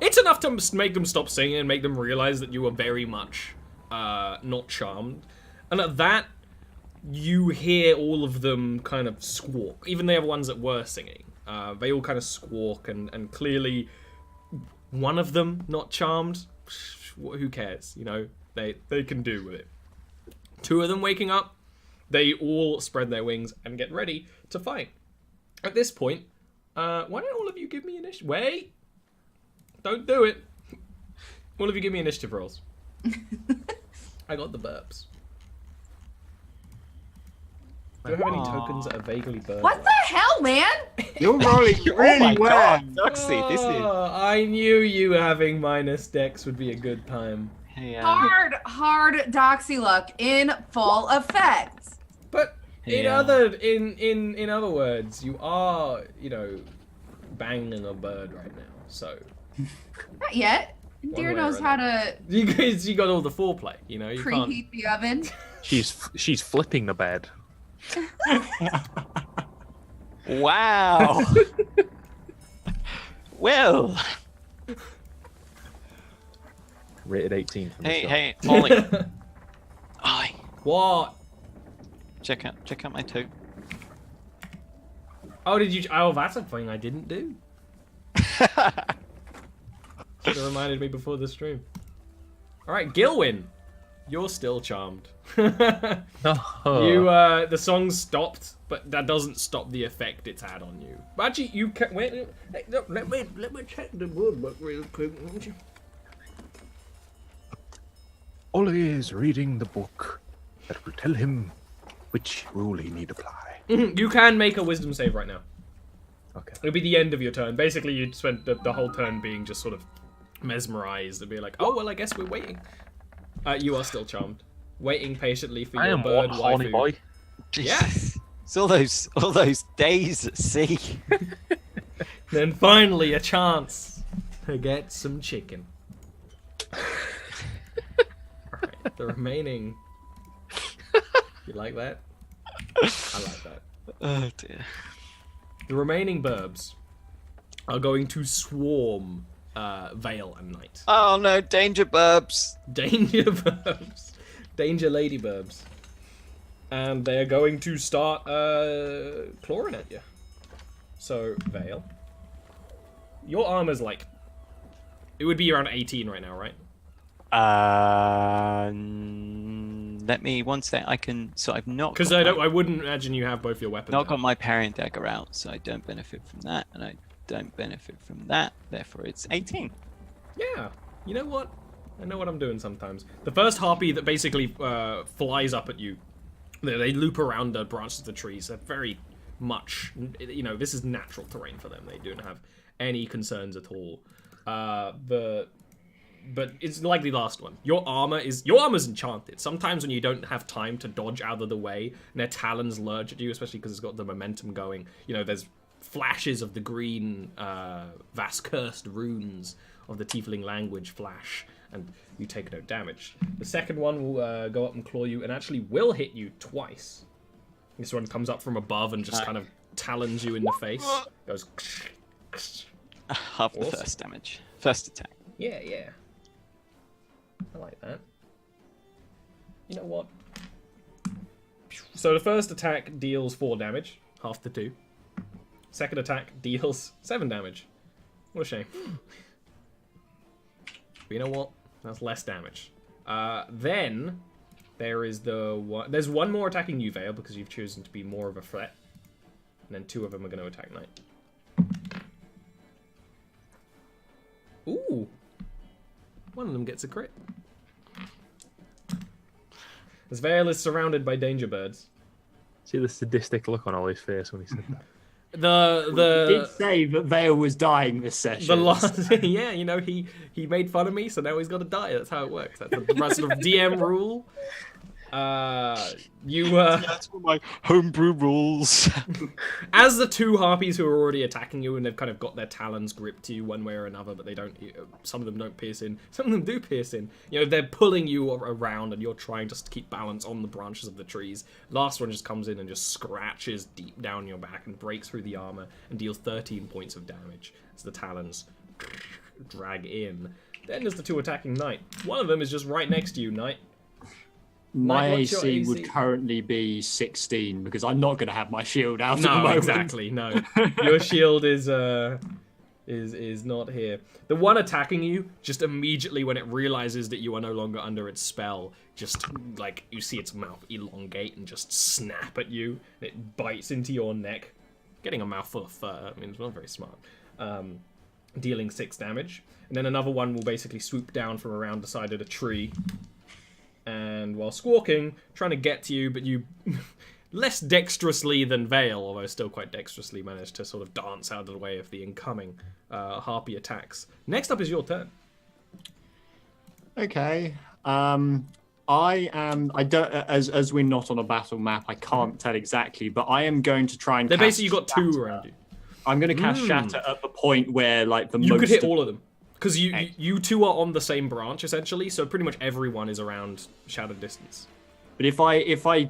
Speaker 2: It's enough to make them stop singing and make them realize that you are very much not charmed. And at that, you hear all of them kind of squawk. Even the other ones that were singing. They all kind of squawk, and clearly one of them not charmed. Who cares? You know, they can do with it. Two of them waking up, they all spread their wings and get ready to fight. At this point, why don't all of you give me initiative? Wait! Don't do it! All of you give me initiative rolls. I got the burps. Do I have any tokens that are vaguely bird?
Speaker 3: What the hell, man?
Speaker 4: You're rolling
Speaker 1: Oh my
Speaker 4: really well.
Speaker 1: god, Doxy, this is.
Speaker 2: I knew you having minus dex would be a good time.
Speaker 1: Hey,
Speaker 3: Hard doxy luck in full effect.
Speaker 2: But in
Speaker 1: Yeah.
Speaker 2: other words, you are, you know, banging a bird right now. So
Speaker 3: Not yet.
Speaker 2: One
Speaker 3: Deer
Speaker 2: way or
Speaker 3: knows how to
Speaker 2: you got all the foreplay, you know. You can't.
Speaker 3: preheat the oven.
Speaker 5: She's flipping the bed.
Speaker 1: Wow. Well.
Speaker 5: Rated 18 from the shop.
Speaker 1: Hey, Ollie. Ollie.
Speaker 2: What?
Speaker 1: Check out my toe.
Speaker 2: Oh, did you? Oh, that's a thing I didn't do. Should have reminded me before the stream. All right, Gil'win, you're still charmed.
Speaker 5: Oh.
Speaker 2: You, the song stopped, but that doesn't stop the effect it's had on you. But actually, you can wait. Hey, no, let me check the board book real quick. Won't you?
Speaker 5: Ollie is reading the book that will tell him which rule he need apply.
Speaker 2: You can make a wisdom save right now.
Speaker 5: Okay.
Speaker 2: It'll be the end of your turn. Basically, you'd spent the whole turn being just sort of mesmerized and be like, oh, well, I guess we're waiting. You are still charmed. Waiting patiently for
Speaker 5: I
Speaker 2: your
Speaker 5: am
Speaker 2: bird
Speaker 5: one horny
Speaker 2: waifu.
Speaker 5: boy.
Speaker 2: Yeah.
Speaker 1: It's all those days at sea.
Speaker 2: Then finally a chance to get some chicken. Alright, the remaining... You like that? I like that.
Speaker 1: Oh dear.
Speaker 2: The remaining burbs are going to swarm Vale and Knight.
Speaker 1: Oh no, danger burbs.
Speaker 2: Danger burbs. Danger lady burbs. And they are going to start clawing at you. So, Vale. Your armor's like... It would be around 18 right now, right?
Speaker 1: Let me one sec. I can. So I've not.
Speaker 2: Because I wouldn't imagine you have both your weapons.
Speaker 1: Not
Speaker 2: out.
Speaker 1: got my parent dagger out, so I don't benefit from that, and I don't benefit from that. Therefore, it's 18.
Speaker 2: Yeah. You know what? I know what I'm doing sometimes. The first harpy that basically flies up at you, they loop around the branches of the trees. They're very much, you know, this is natural terrain for them. They don't have any concerns at all. But it's likely the last one. Your armor's enchanted. Sometimes when you don't have time to dodge out of the way, and their talons lurch at you, especially because it's got the momentum going. You know, there's flashes of the green Vast-cursed runes of the Tiefling language flash, and you take no damage. The second one will go up and claw you, and actually will hit you twice. This one comes up from above and just kind of talons you in the face. Goes.
Speaker 1: Half the first damage. First attack.
Speaker 2: Yeah, yeah. I like that. You know what? So the first attack deals 4 damage, half the 2. Second attack deals 7 damage. What a shame. But you know what? That's less damage. Then there is there's one more attacking you, Vale, because you've chosen to be more of a threat. And then 2 of them are going to attack Knight. Ooh. One of them gets a crit. As Vale is surrounded by danger birds.
Speaker 5: See the sadistic look on Ollie's face when he said that.
Speaker 4: He did say that Vale was dying this session.
Speaker 2: The last, yeah, you know, he made fun of me, so now he's got to die. That's how it works. That's the sort of DM rule.
Speaker 1: That's all my homebrew rules.
Speaker 2: As the 2 harpies who are already attacking you, and they've kind of got their talons gripped to you one way or another, but they don't. Some of them don't pierce in. Some of them do pierce in. You know, they're pulling you around, and you're trying just to keep balance on the branches of the trees. Last one just comes in and just scratches deep down your back and breaks through the armor and deals 13 points of damage as the talons drag in. Then there's the 2 attacking Knight. One of them is just right next to you, Knight.
Speaker 4: My
Speaker 2: Mike, what's your
Speaker 4: AC
Speaker 2: AC?
Speaker 4: would currently be 16 because I'm not going to have my shield out at the
Speaker 2: No,
Speaker 4: moment.
Speaker 2: exactly. No, your shield is not here. The one attacking you, just immediately when it realizes that you are no longer under its spell, just like you see its mouth elongate and just snap at you. It bites into your neck, getting a mouthful of fur. I mean, it's not very smart. Dealing 6 damage, and then another one will basically swoop down from around the side of the tree. And while squawking, trying to get to you, but you less dexterously than Vale, although still quite dexterously managed to sort of dance out of the way of the incoming harpy attacks. Next up is your turn.
Speaker 4: Okay. I don't, as we're not on a battle map, I can't tell exactly, but I am going to try and
Speaker 2: They're
Speaker 4: cast
Speaker 2: basically, you've got 2
Speaker 4: Shatter.
Speaker 2: around you.
Speaker 4: I'm going to cast Shatter at the point where, like, the
Speaker 2: You
Speaker 4: most...
Speaker 2: could hit all of them. Because you 2 are on the same branch, essentially, so pretty much everyone is around shadow distance.
Speaker 4: But if I...
Speaker 2: You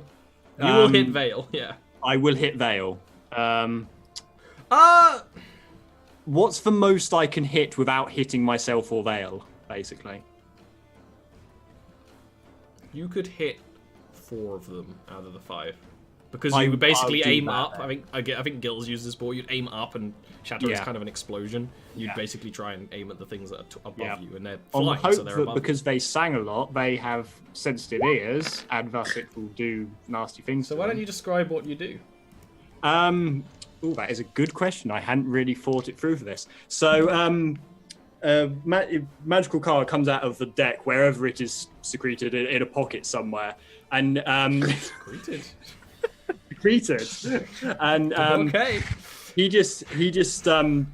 Speaker 2: will hit Vale, yeah.
Speaker 4: I will hit Vale. What's the most I can hit without hitting myself or Vale, basically?
Speaker 2: You could hit 4 of them out of the 5. Because you would basically
Speaker 4: I'll do
Speaker 2: aim
Speaker 4: that,
Speaker 2: up.
Speaker 4: then.
Speaker 2: I think Gil's used this before. You'd aim up, and Shatter is
Speaker 4: Yeah.
Speaker 2: kind of an explosion. You'd
Speaker 4: Yeah.
Speaker 2: basically try and aim at the things that are above
Speaker 4: Yeah.
Speaker 2: you, and they're
Speaker 4: On the
Speaker 2: flying,
Speaker 4: hope
Speaker 2: so they're
Speaker 4: that
Speaker 2: above.
Speaker 4: because they sang a lot, they have sensitive ears, and thus it will do nasty things
Speaker 2: So
Speaker 4: to
Speaker 2: why
Speaker 4: them.
Speaker 2: don't you describe what you do?
Speaker 4: Oh, that is a good question. I hadn't really thought it through for this. So, magical card comes out of the deck wherever it is secreted in a pocket somewhere, and
Speaker 2: Greeted.
Speaker 4: secreted, and
Speaker 2: Okay.
Speaker 4: he just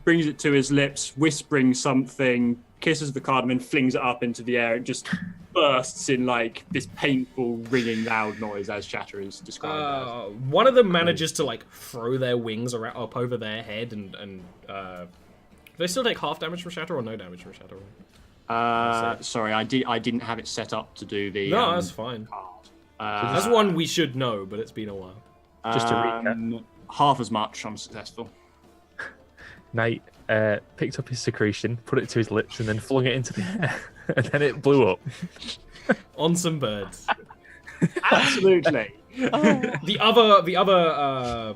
Speaker 4: brings it to his lips, whispering something, kisses the card, and then flings it up into the air. It just bursts in like this painful, ringing, loud noise, as Shatter is described.
Speaker 2: One of them manages to like throw their wings around, up over their head, and do they still take half damage from Shatter or no damage from Shatter?
Speaker 4: Sorry, I didn't have it set up to do the.
Speaker 2: No, that's fine.
Speaker 4: Card.
Speaker 2: That's one we should know, but it's been a while.
Speaker 5: Just to recap.
Speaker 4: Half as much. I'm successful.
Speaker 5: Knight picked up his secretion, put it to his lips, and then flung it into the air, and then it blew up.
Speaker 2: On some birds.
Speaker 4: Absolutely.
Speaker 2: The other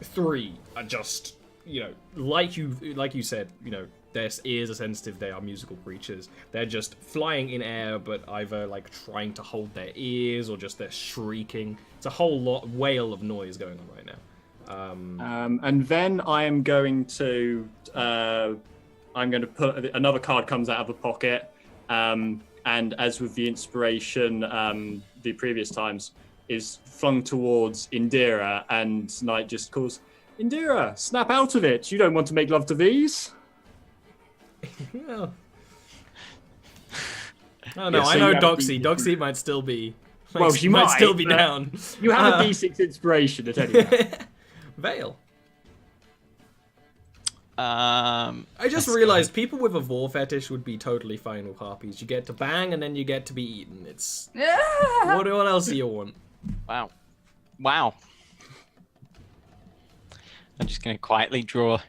Speaker 2: three are just, you know, like you said, you know, their ears are sensitive. They are musical creatures. They're just flying in air, but either like trying to hold their ears or just they're shrieking. It's a whole wail of noise going on right now.
Speaker 4: And then I am going to put another card comes out of a pocket, and as with the inspiration, the previous times is flung towards Indira, and Knight just calls, Indira, snap out of it. You don't want to make love to these.
Speaker 2: Well, oh no,
Speaker 4: Yeah, so
Speaker 2: I know
Speaker 4: you have
Speaker 2: Doxy.
Speaker 4: the-
Speaker 2: Doxy might still be.
Speaker 4: Well, she
Speaker 2: might
Speaker 4: might,
Speaker 2: still be
Speaker 4: but
Speaker 2: down.
Speaker 4: You have a D6 inspiration at any rate.
Speaker 2: Veil.
Speaker 1: I
Speaker 2: I just realized people with a vor fetish would be totally fine with harpies. You get to bang and then you get to be eaten. It's what else do you want?
Speaker 1: Wow. I'm just going to quietly draw.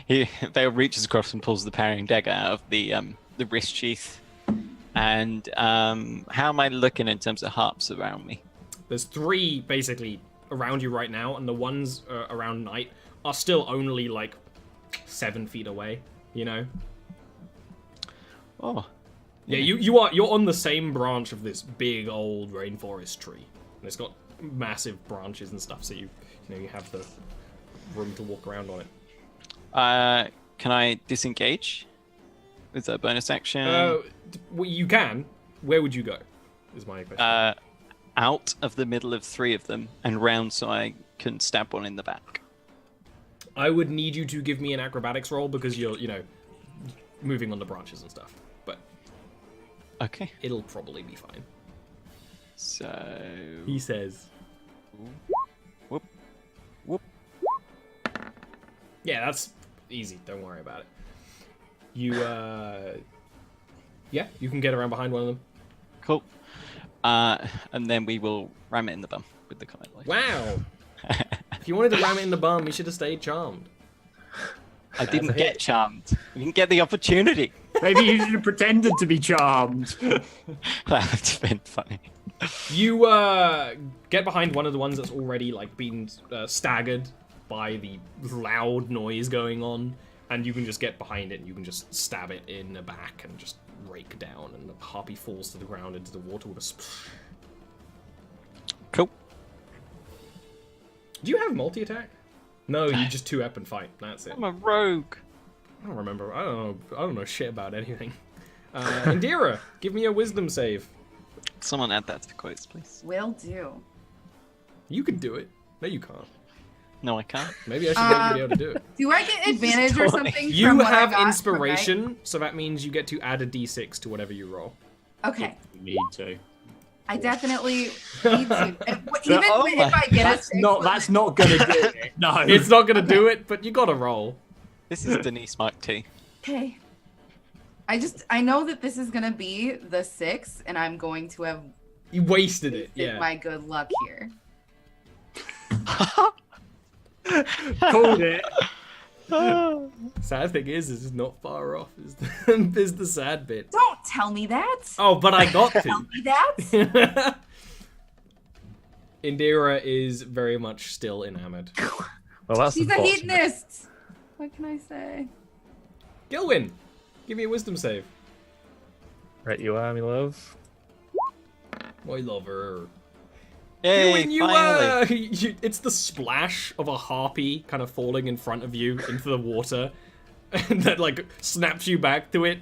Speaker 1: Vale reaches across and pulls the parrying dagger out of the wrist sheath. And how am I looking in terms of harps around me?
Speaker 2: There's three basically around you right now, and the ones around Knight are still only like 7 feet away. You know.
Speaker 1: Oh.
Speaker 2: Yeah, you're on the same branch of this big old rainforest tree, and it's got massive branches and stuff, so you have the room to walk around on it.
Speaker 1: Can I disengage? Is that a bonus action?
Speaker 2: Well, you can. Where would you go? Is my question.
Speaker 1: Out of the middle of three of them and round so I can stab one in the back.
Speaker 2: I would need you to give me an acrobatics roll because you're, moving on the branches and stuff. But
Speaker 1: Okay.
Speaker 2: it'll probably be fine.
Speaker 1: So.
Speaker 2: He says.
Speaker 1: Whoop. Whoop.
Speaker 2: Yeah, that's easy. Don't worry about it. You, yeah, you can get around behind one of them.
Speaker 1: Cool. And then we will ram it in the bum with the comment.
Speaker 2: Wow. If you wanted to ram it in the bum, you should have stayed charmed.
Speaker 1: I didn't get charmed. I didn't get the opportunity.
Speaker 4: Maybe you should have pretended to be charmed.
Speaker 1: That would have been funny.
Speaker 2: You get behind one of the ones that's already like been staggered by the loud noise going on, and you can just get behind it and you can just stab it in the back and just rake down, and the harpy falls to the ground into the water with a splash.
Speaker 1: Cool.
Speaker 2: Do you have multi-attack? No, you just 2-up and fight. That's it.
Speaker 1: I'm a rogue.
Speaker 2: I don't remember. I don't know shit about anything. Indira, give me a wisdom save.
Speaker 1: Someone add that to the quotes, please.
Speaker 3: Will do.
Speaker 2: You can do it. No, you can't.
Speaker 1: No, I can't.
Speaker 2: Maybe I should be able to do it.
Speaker 3: Do I get advantage or something?
Speaker 2: You
Speaker 3: from what I
Speaker 2: have
Speaker 3: got from
Speaker 2: inspiration, so that means you get to add a d6 to whatever you roll.
Speaker 3: Knight? Okay.
Speaker 4: Need to.
Speaker 3: I definitely need to. Even
Speaker 1: Oh
Speaker 3: if
Speaker 1: my-
Speaker 3: I get a six,
Speaker 4: That's not gonna do it. No.
Speaker 2: It's not gonna do it, but you gotta roll.
Speaker 1: This is Denise Mark T.
Speaker 3: Okay. I know that this is gonna be the 6, and I'm going to have
Speaker 2: You wasted it,
Speaker 3: wasted
Speaker 2: yeah.
Speaker 3: my good luck here.
Speaker 4: Called it.
Speaker 2: Sad thing is it's not far off. Is the sad bit.
Speaker 3: Don't tell me that.
Speaker 2: Oh, but I got
Speaker 3: Tell
Speaker 2: to.
Speaker 3: me that.
Speaker 2: Indira is very much still enamored.
Speaker 5: Well, that's
Speaker 3: She's a
Speaker 5: unfortunate.
Speaker 3: hedonist. What can I say?
Speaker 2: Gil'win, give me a wisdom save.
Speaker 5: Right, you are, my love.
Speaker 2: My lover.
Speaker 1: Yay,
Speaker 2: Gil'win,
Speaker 1: finally.
Speaker 2: it's the splash of a harpy kind of falling in front of you into the water, and that like snaps you back to it,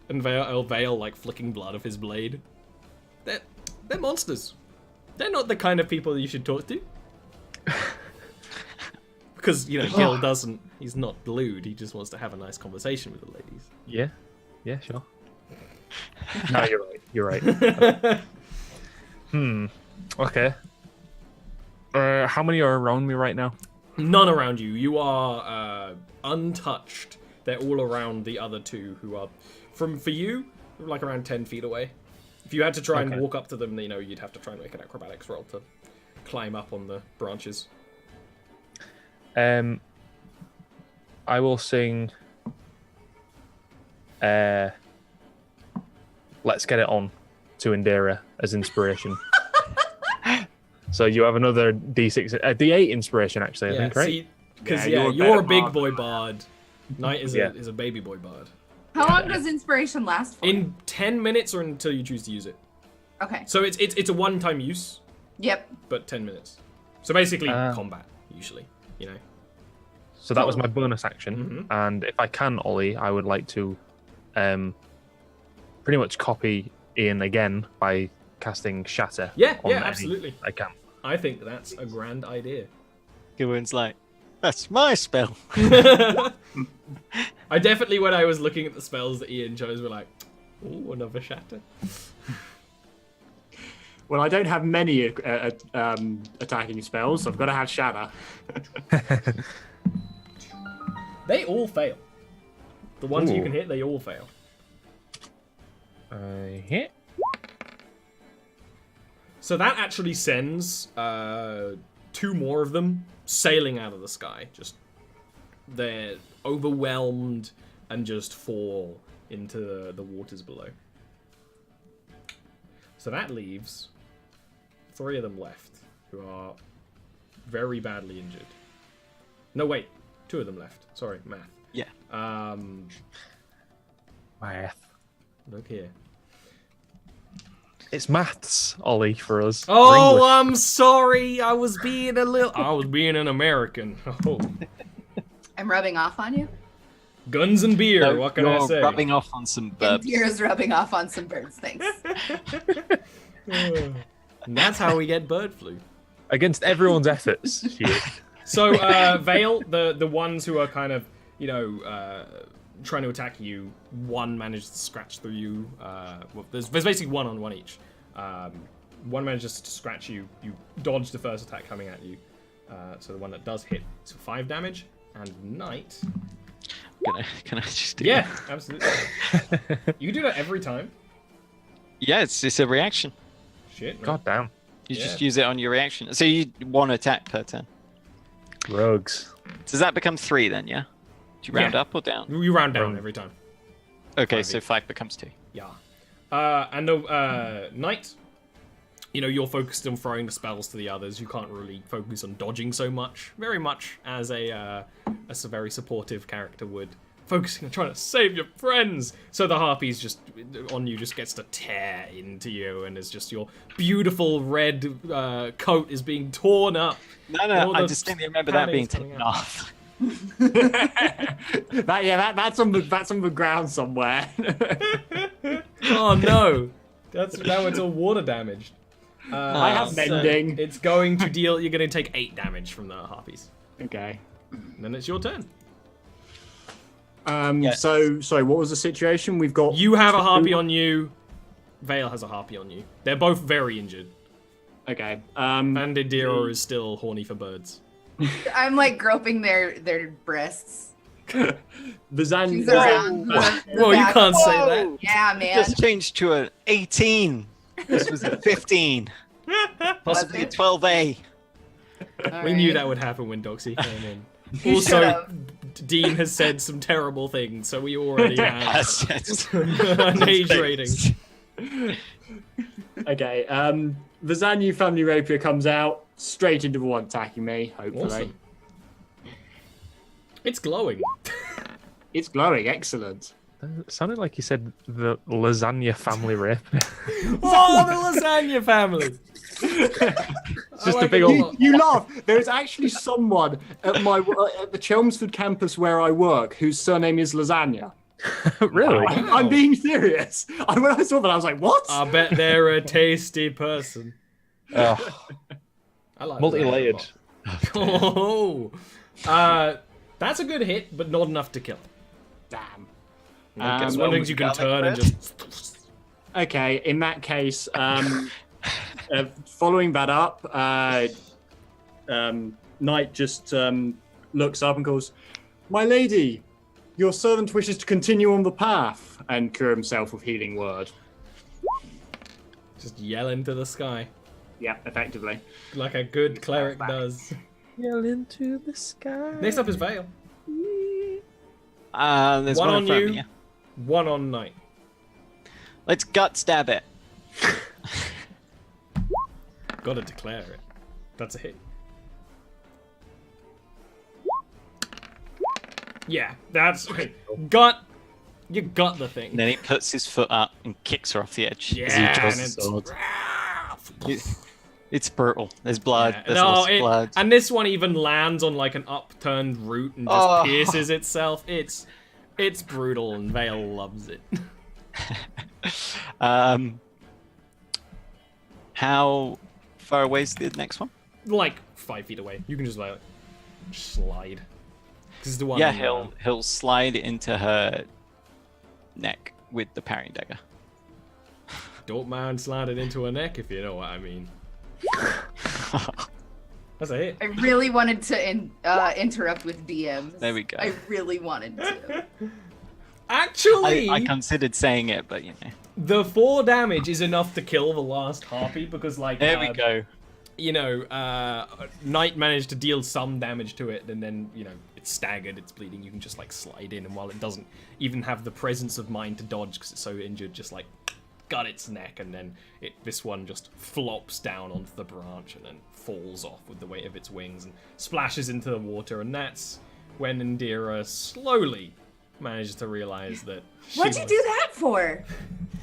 Speaker 2: and Vail like flicking blood of his blade. They're monsters. They're not the kind of people you should talk to. Because, Gil he's not lewd, he just wants to have a nice conversation with the ladies.
Speaker 5: Yeah, yeah, sure. No, you're right. Okay. How many are around me right now?
Speaker 2: None around you. You are untouched. They're all around the other two who are, for you, like around 10 feet away. If you had to try and walk up to them, you'd have to try and make an acrobatics roll to climb up on the branches.
Speaker 5: I will sing. Let's get it on to Indira as inspiration. So you have another D6, D8 inspiration actually, I think, right?
Speaker 2: Because you're a big boy bard. Knight is a baby boy bard.
Speaker 3: How long does inspiration last for?
Speaker 2: In 10 minutes or until you choose to use it.
Speaker 3: Okay.
Speaker 2: So it's a one-time use.
Speaker 3: Yep.
Speaker 2: But 10 minutes. So basically combat, usually,
Speaker 5: So that was my bonus action, and if I can, Ollie, I would like to pretty much copy Ian again by casting Shatter.
Speaker 2: Yeah,
Speaker 5: on
Speaker 2: absolutely.
Speaker 5: I can.
Speaker 2: I think that's a grand idea.
Speaker 1: Gil'win's like, that's my spell.
Speaker 2: I definitely, when I was looking at the spells that Ian chose, were like, ooh, another Shatter.
Speaker 4: Well, I don't have many attacking spells, so I've got to have Shatter.
Speaker 2: They all fail. The ones you can hit, they all fail.
Speaker 5: I hit.
Speaker 2: So that actually sends 2 more of them sailing out of the sky. Just they're overwhelmed and just fall into the waters below. So that leaves 3 of them left who are very badly injured. No, wait, 2 of them left. Sorry, math.
Speaker 1: Yeah.
Speaker 5: Math.
Speaker 2: Look here.
Speaker 5: It's maths, Ollie, for us.
Speaker 2: Oh, I'm sorry. I was being an American. Oh.
Speaker 3: I'm rubbing off on you.
Speaker 2: Guns and beer.
Speaker 1: No,
Speaker 2: what can I say?
Speaker 1: Rubbing off on some bubs.
Speaker 3: Indira's rubbing off on some birds. Thanks.
Speaker 2: And that's how we get bird flu.
Speaker 5: Against everyone's efforts. She is.
Speaker 2: So, Vail, the ones who are kind of, trying to attack you, one managed to scratch through you. Well, there's basically one on one each. One manages to scratch you. You dodge the first attack coming at you. So the one that does hit is for 5 damage. And Knight.
Speaker 1: Can I just do
Speaker 2: Yeah,
Speaker 1: that?
Speaker 2: absolutely. You do that every time.
Speaker 1: Yeah, it's a reaction.
Speaker 2: Shit. Man.
Speaker 5: God damn.
Speaker 1: You just use it on your reaction. So you 1 attack per turn.
Speaker 5: Rogues.
Speaker 1: Does that become 3 then, yeah? Do you round up or down?
Speaker 2: You round down every time.
Speaker 1: Okay,
Speaker 2: 5
Speaker 1: so 5 becomes 2.
Speaker 2: Yeah. And the Knight, you're focused on throwing the spells to the others. You can't really focus on dodging so much. Very much as a very supportive character would. Focusing on trying to save your friends. So the harpies just gets to tear into you, and it's just your beautiful red coat is being torn up.
Speaker 1: No, I distinctly remember that being taken off.
Speaker 4: That's on the ground somewhere.
Speaker 2: Oh no, now it's all water damaged.
Speaker 4: I have mending.
Speaker 2: So it's going to deal. You're going to take 8 damage from the harpies.
Speaker 4: Okay.
Speaker 2: And then it's your turn.
Speaker 1: Yes.
Speaker 4: So sorry, what was the situation? We've got
Speaker 2: You have a harpy on you. Vale has a harpy on you. They're both very injured.
Speaker 4: Okay.
Speaker 2: And Indira is still horny for birds.
Speaker 3: I'm like groping their breasts.
Speaker 4: Vizan.
Speaker 3: She's around.
Speaker 2: Whoa, you can't say that.
Speaker 3: Yeah, man.
Speaker 1: Just changed to an 18. This was a 15. Possibly a 12A.
Speaker 2: We knew that would happen when Doxy came in.
Speaker 3: You
Speaker 2: Also,
Speaker 3: should've.
Speaker 2: Dean has said some terrible things, so we already have
Speaker 1: Yes.
Speaker 2: an age rating.
Speaker 4: Okay. The Zanyu family rapier comes out straight into the one attacking me. Hopefully,
Speaker 2: Awesome. It's glowing.
Speaker 4: it's glowing. Excellent.
Speaker 5: It sounded like you said the lasagna family rip.
Speaker 2: Oh, the lasagna family!
Speaker 5: It's just a big old.
Speaker 4: You laugh. There is actually someone at at the Chelmsford campus where I work whose surname is Lasagna.
Speaker 5: Really?
Speaker 4: I'm being serious. When I saw that, I was like, "What?"
Speaker 2: I bet they're a tasty person.
Speaker 5: Oh,
Speaker 2: I like
Speaker 5: multi-layered.
Speaker 2: Oh, that's a good hit, but not enough to kill.
Speaker 4: Damn.
Speaker 2: It's one of the things you can turn and just.
Speaker 4: Okay, in that case, following that up, Knight just looks up and goes, "My lady, your servant wishes to continue on the path," and cure himself with healing word.
Speaker 2: Just yell into the sky.
Speaker 4: Yeah, effectively.
Speaker 2: Like a good cleric does.
Speaker 5: Yell into the sky.
Speaker 2: Next up is Vail.
Speaker 1: There's
Speaker 2: One
Speaker 1: one
Speaker 2: on
Speaker 1: in front
Speaker 2: you.
Speaker 1: of me. Yeah.
Speaker 2: One on Knight.
Speaker 1: Let's gut stab it.
Speaker 2: Gotta declare it. That's a hit. Yeah, that's got. You got the thing.
Speaker 1: And then he puts his foot up and kicks her off the edge. as he
Speaker 2: Yeah,
Speaker 1: draws
Speaker 2: and
Speaker 1: the
Speaker 2: it's-
Speaker 1: sword. It's brutal. There's blood.
Speaker 2: Yeah.
Speaker 1: There's
Speaker 2: No,
Speaker 1: lots of blood.
Speaker 2: and this one even lands on like an upturned root and just
Speaker 1: Oh.
Speaker 2: pierces itself. It's brutal, and Vale loves it.
Speaker 1: How far away is the next one?
Speaker 2: Like 5 feet away. You can just like slide. This is the one.
Speaker 1: Yeah, he'll slide into her neck with the parrying dagger.
Speaker 2: Don't mind sliding into her neck if you know what I mean. That's a hit.
Speaker 3: I really wanted to interrupt with DMs.
Speaker 1: There we go.
Speaker 3: I really wanted to.
Speaker 2: Actually,
Speaker 1: I considered saying it, but you know.
Speaker 2: the 4 damage is enough to kill the last harpy because, like,
Speaker 1: There we go.
Speaker 2: you know, Knight managed to deal some damage to it, and then, you know, it's staggered, it's bleeding. You can just like slide in, and while it doesn't even have the presence of mind to dodge because it's so injured, just like gut its neck, and then this one just flops down onto the branch and then falls off with the weight of its wings and splashes into the water. And that's when Indira slowly manages to realize that
Speaker 3: What'd you do that for?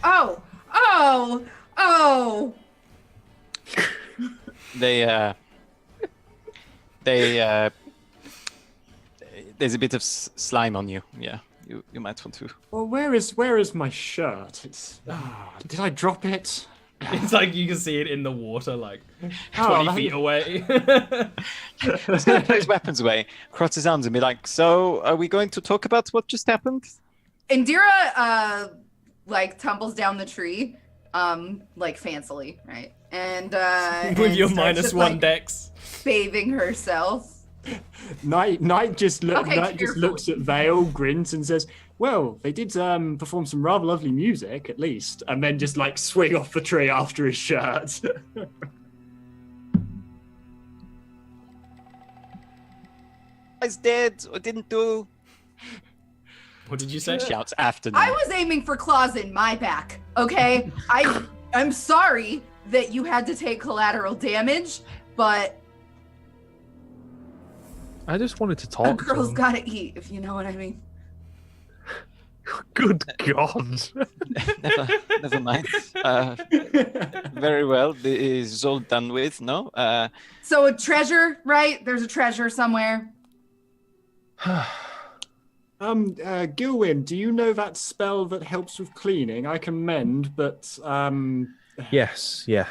Speaker 3: Oh.
Speaker 1: There's a bit of slime on you. Yeah, you might want to.
Speaker 4: Well, where is my shirt? It's did I drop it?
Speaker 2: It's like you can see it in the water, like 20
Speaker 4: Oh,
Speaker 2: feet away.
Speaker 1: He's gonna put his weapons away, cross his arms, and be like, "So, are we going to talk about what just happened?"
Speaker 3: Indira like tumbles down the tree, like fancily, right? And
Speaker 2: With
Speaker 3: and
Speaker 2: your
Speaker 3: starts
Speaker 2: -1
Speaker 3: like,
Speaker 2: dex.
Speaker 3: bathing herself.
Speaker 4: Knight just
Speaker 3: Okay,
Speaker 4: looks at Vale, grins, and says, "Well, they did perform some rather lovely music, at least," and then just like swing off the tree after his shirt.
Speaker 1: I was dead. I didn't do.
Speaker 2: What did you say?
Speaker 1: Shouts after them.
Speaker 3: I was aiming for claws in my back. Okay, I'm sorry that you had to take collateral damage, but
Speaker 5: I just wanted to
Speaker 3: a
Speaker 5: talk.
Speaker 3: girl's
Speaker 5: to him.
Speaker 3: gotta eat, if you know what I mean.
Speaker 5: Good God.
Speaker 1: Never mind. Very well. This is all done with. No.
Speaker 3: So a treasure, right? There's a treasure somewhere.
Speaker 4: Gil'win, do you know that spell that helps with cleaning? I can mend, but
Speaker 5: Yes, yeah.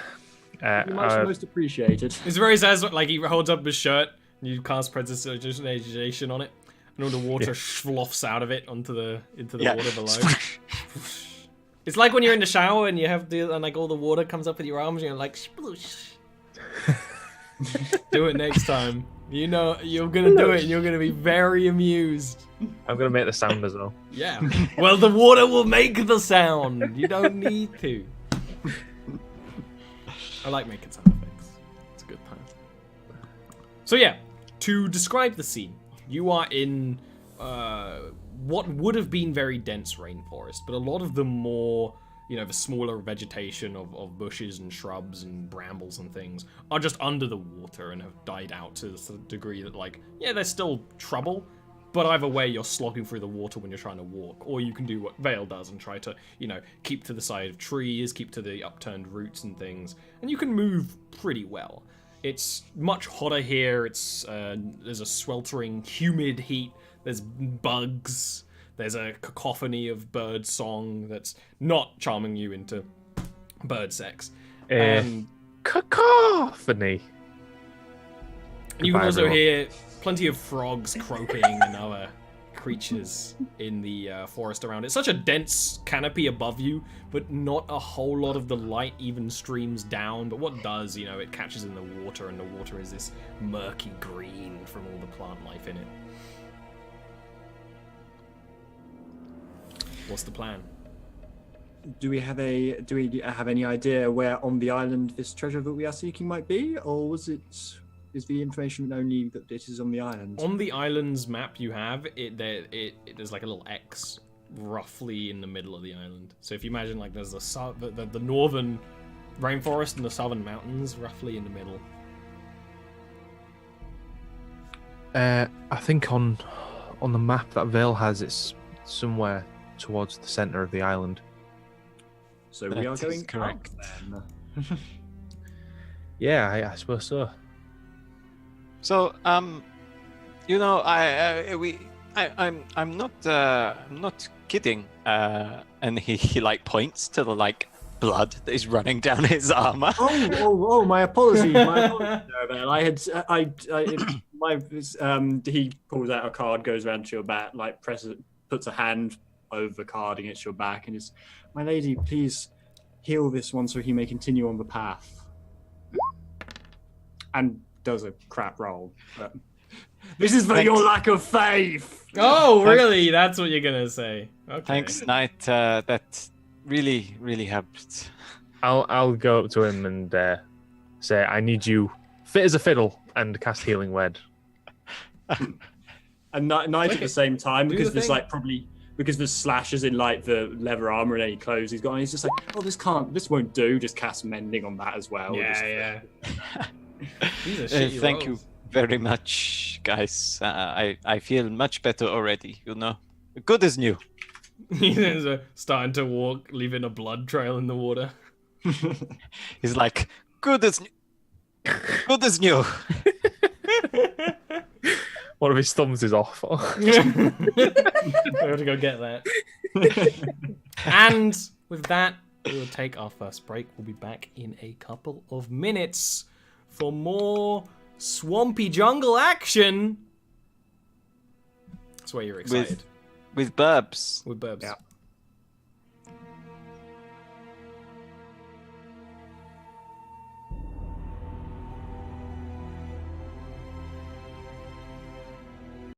Speaker 4: most appreciated.
Speaker 2: It's very sad, like he holds up his shirt, and you cast prestidigitation on it, and all the water sloughs out of it into the water below. It's like when you're in the shower and you have and like all the water comes up with your arms, and you're like, sploosh. Do it next time. You know you're gonna do it, and you're gonna be very amused.
Speaker 5: I'm gonna make the sound as well.
Speaker 2: Yeah. Well, the water will make the sound. You don't need to. I like making sound effects. It's a good time. So yeah, to describe the scene, you are in what would have been very dense rainforest, but a lot of the more, you know, the smaller vegetation of bushes and shrubs and brambles and things are just under the water and have died out to the degree that, like, yeah, there's still trouble, but either way, you're slogging through the water when you're trying to walk, or you can do what Vale does and try to, you know, keep to the side of trees, keep to the upturned roots and things, and you can move pretty well. It's much hotter here. It's there's a sweltering, humid heat. There's bugs. There's a cacophony of bird song that's not charming you into bird sex. And
Speaker 5: Cacophony.
Speaker 2: you can
Speaker 5: Goodbye,
Speaker 2: also
Speaker 5: everyone.
Speaker 2: hear plenty of frogs croaking and other creatures in the forest around it. Such a dense canopy above you, but not a whole lot of the light even streams down. But what does, it catches in the water, and the water is this murky green from all the plant life in it. What's the plan?
Speaker 4: Do we have any idea where on the island this treasure that we are seeking might be, or is the information only that it is on the island?
Speaker 2: On the island's map you have, there's like a little X roughly in the middle of the island. So if you imagine like there's the northern rainforest and the southern mountains roughly in the middle.
Speaker 5: I think on the map that Vail has, it's somewhere towards the center of the island.
Speaker 4: So we are
Speaker 1: That
Speaker 4: going
Speaker 1: is correct.
Speaker 4: up then.
Speaker 5: Yeah, I suppose so.
Speaker 1: So, I'm not kidding. And he like points to the like blood that is running down his armor.
Speaker 4: Oh, my apologies. My apologies, Arabelle. He pulls out a card, goes around to your back, like puts a hand over the card against your back, and is, my lady, please heal this one so he may continue on the path. And does a crap roll. But this is for your lack of faith.
Speaker 2: Oh, really? That's what you're gonna say? Okay.
Speaker 1: Thanks, Knight. That really, really helped.
Speaker 5: I'll go up to him and say, I need you fit as a fiddle and cast Healing Word.
Speaker 4: And Knight at the same time, because there's
Speaker 2: thing.
Speaker 4: like probably because there's slashes in like the leather armor and any clothes he's got, and he's just like, this won't do. Just cast mending on that as well.
Speaker 2: Yeah. These are shitty
Speaker 1: Thank you
Speaker 2: rolls.
Speaker 1: very much, guys. I feel much better already. Good as new.
Speaker 2: He's starting to walk, leaving a blood trail in the water.
Speaker 1: He's like, good as new.
Speaker 5: One of his thumbs is off.
Speaker 2: We have to go get that. And with that, we'll take our first break. We'll be back in a couple of minutes for more swampy jungle action. That's why you're excited.
Speaker 1: With Burbs.
Speaker 2: With Burbs.
Speaker 4: Yeah.